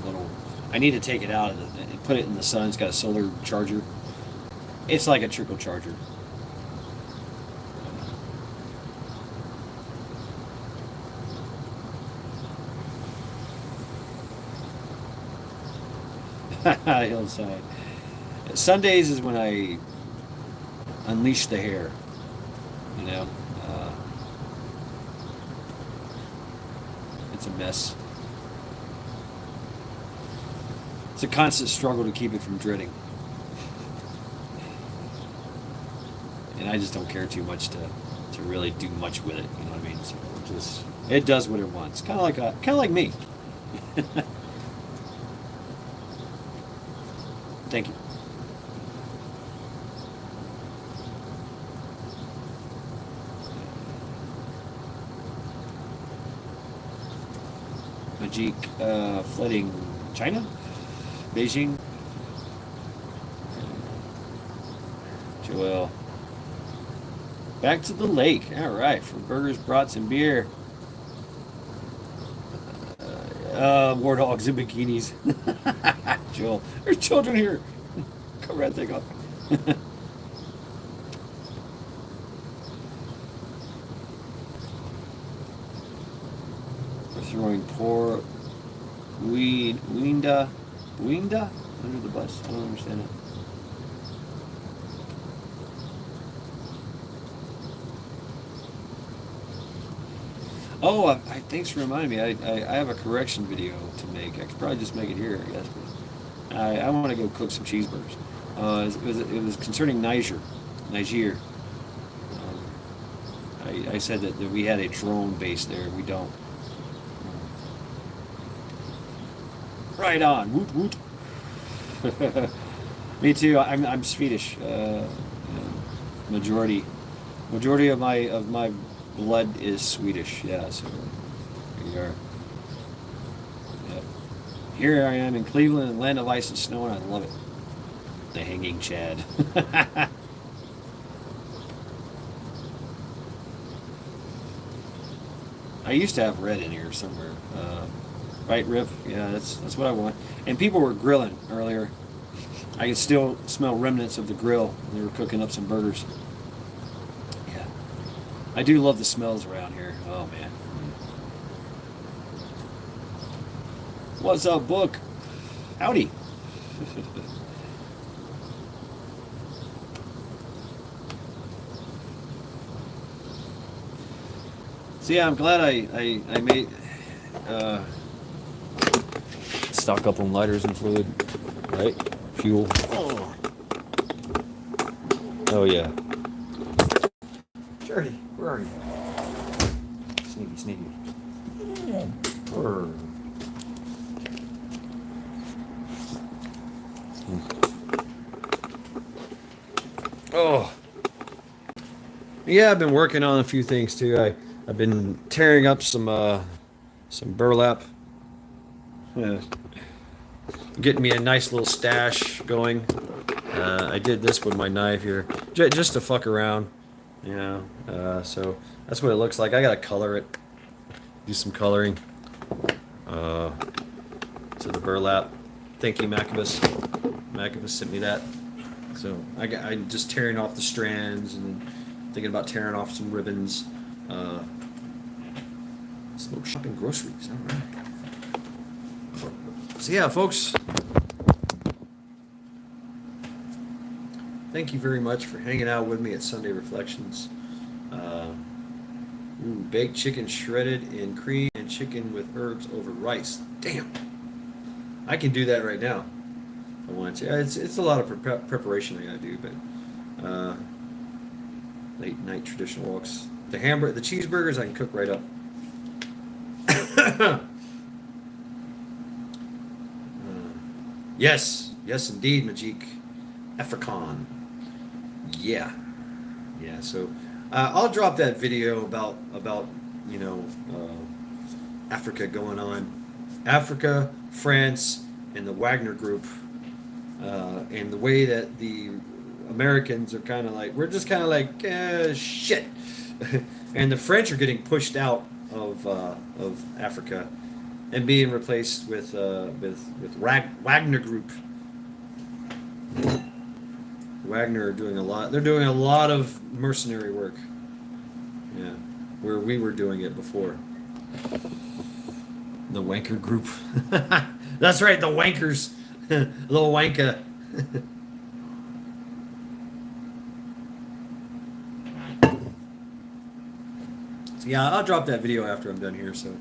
little. I need to take it out and put it in the sun. It's got a solar charger. It's like a trickle charger. Hillside. Sundays is when I unleash the hair. You know, it's a mess. It's a constant struggle to keep it from dreading. And I just don't care too much to really do much with it. You know what I mean? So it does what it wants. Kind of like me. Thank you. Majik flooding China, Beijing. Joel. Back to the lake. All right, for burgers, brats, and beer. War dogs in bikinis. Joel, there's children here. Cover that thing up. We're throwing poor Winda under the bus. I don't understand it. Oh, thanks for reminding me. I have a correction video to make. I could probably just make it here, I guess. But I want to go cook some cheeseburgers. It was concerning Niger. I said that we had a drone base there. We don't. Right on. Woot woot. Me too. I'm Swedish. Majority of my blood is Swedish. Yeah. So here you are. Yep. Here I am in Cleveland, land of ice and snow, and I love it. The hanging Shad. I used to have red in here somewhere. Right, Riff? Yeah, that's what I want. And people were grilling earlier. I could still smell remnants of the grill. They were cooking up some burgers. Yeah. I do love the smells around here. Oh, man. What's up, Book? Howdy. So yeah, I'm glad I made stock up on lighters and fluid, right? Fuel. Oh yeah. Charity, where are you? Sneaky, sneaky. Brr. Oh. Yeah, I've been working on a few things too. I've been tearing up some burlap. Yeah. Getting me a nice little stash going. I did this with my knife here, just to fuck around, you know. So that's what it looks like. I gotta color it, do some coloring to the burlap. Thank you, Macabus. Macabus sent me that. So I'm just tearing off the strands and thinking about tearing off some ribbons. Smoke shopping groceries. All right. So yeah, folks. Thank you very much for hanging out with me at Sunday Reflections. Baked chicken shredded in cream and chicken with herbs over rice. Damn, I can do that right now. If I want to. It's a lot of preparation I gotta do, but late night traditional walks. The cheeseburgers I can cook right up. Yes, yes indeed, Majik. Afrikaan. Yeah, yeah. So I'll drop that video about Africa going on, Africa, France, and the Wagner Group, and the way that the Americans are kind of like shit, and the French are getting pushed out of Africa and being replaced with Wagner Group. Wagner are doing a lot. They're doing a lot of mercenary work. Yeah, where we were doing it before. The Wanker Group. That's right, the Wankers. Little Wanka. So yeah, I'll drop that video after I'm done here. So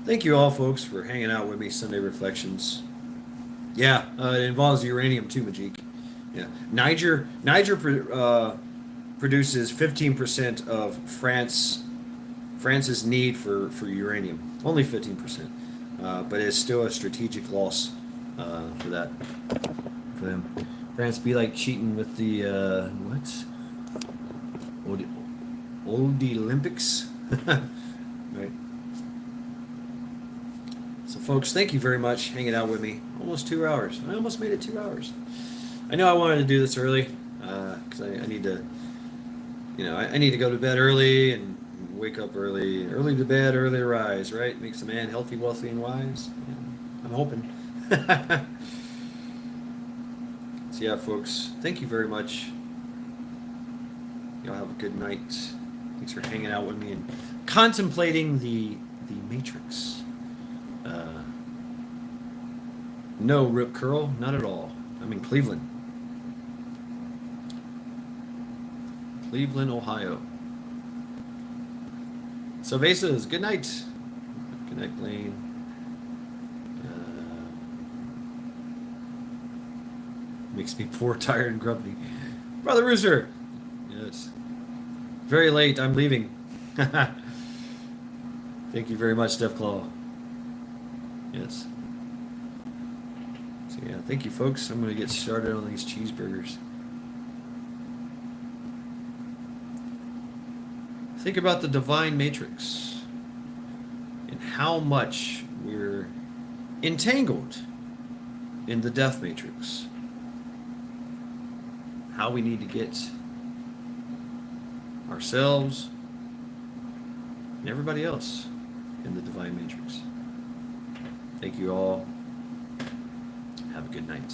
thank you all, folks, for hanging out with me. Sunday Reflections. Yeah, it involves uranium too, Majik. Yeah, Niger produces 15% of France's need for uranium. Only 15%, but it's still a strategic loss for them. France be like cheating with the old Olympics, right? So, folks, thank you very much hanging out with me. Almost 2 hours. I almost made it 2 hours. I know I wanted to do this early because I need to, I need to go to bed early and wake up early. Early to bed, early to rise, right? Makes a man healthy, wealthy, and wise. Yeah, I'm hoping. So yeah, folks, thank you very much. Y'all have a good night. Thanks for hanging out with me and contemplating the Matrix. No, Rip Curl, not at all. I'm in Cleveland. Cleveland, Ohio. Cervezas, good night. Good night, Blaine. Makes me poor, tired, and grumpy. Brother Rooster. Yes. Very late, I'm leaving. Thank you very much, Steph Claw. Yes. So yeah, thank you, folks. I'm going to get started on these cheeseburgers. Think about the divine matrix and how much we're entangled in the death matrix. How we need to get ourselves and everybody else in the divine matrix. Thank you all. Have a good night.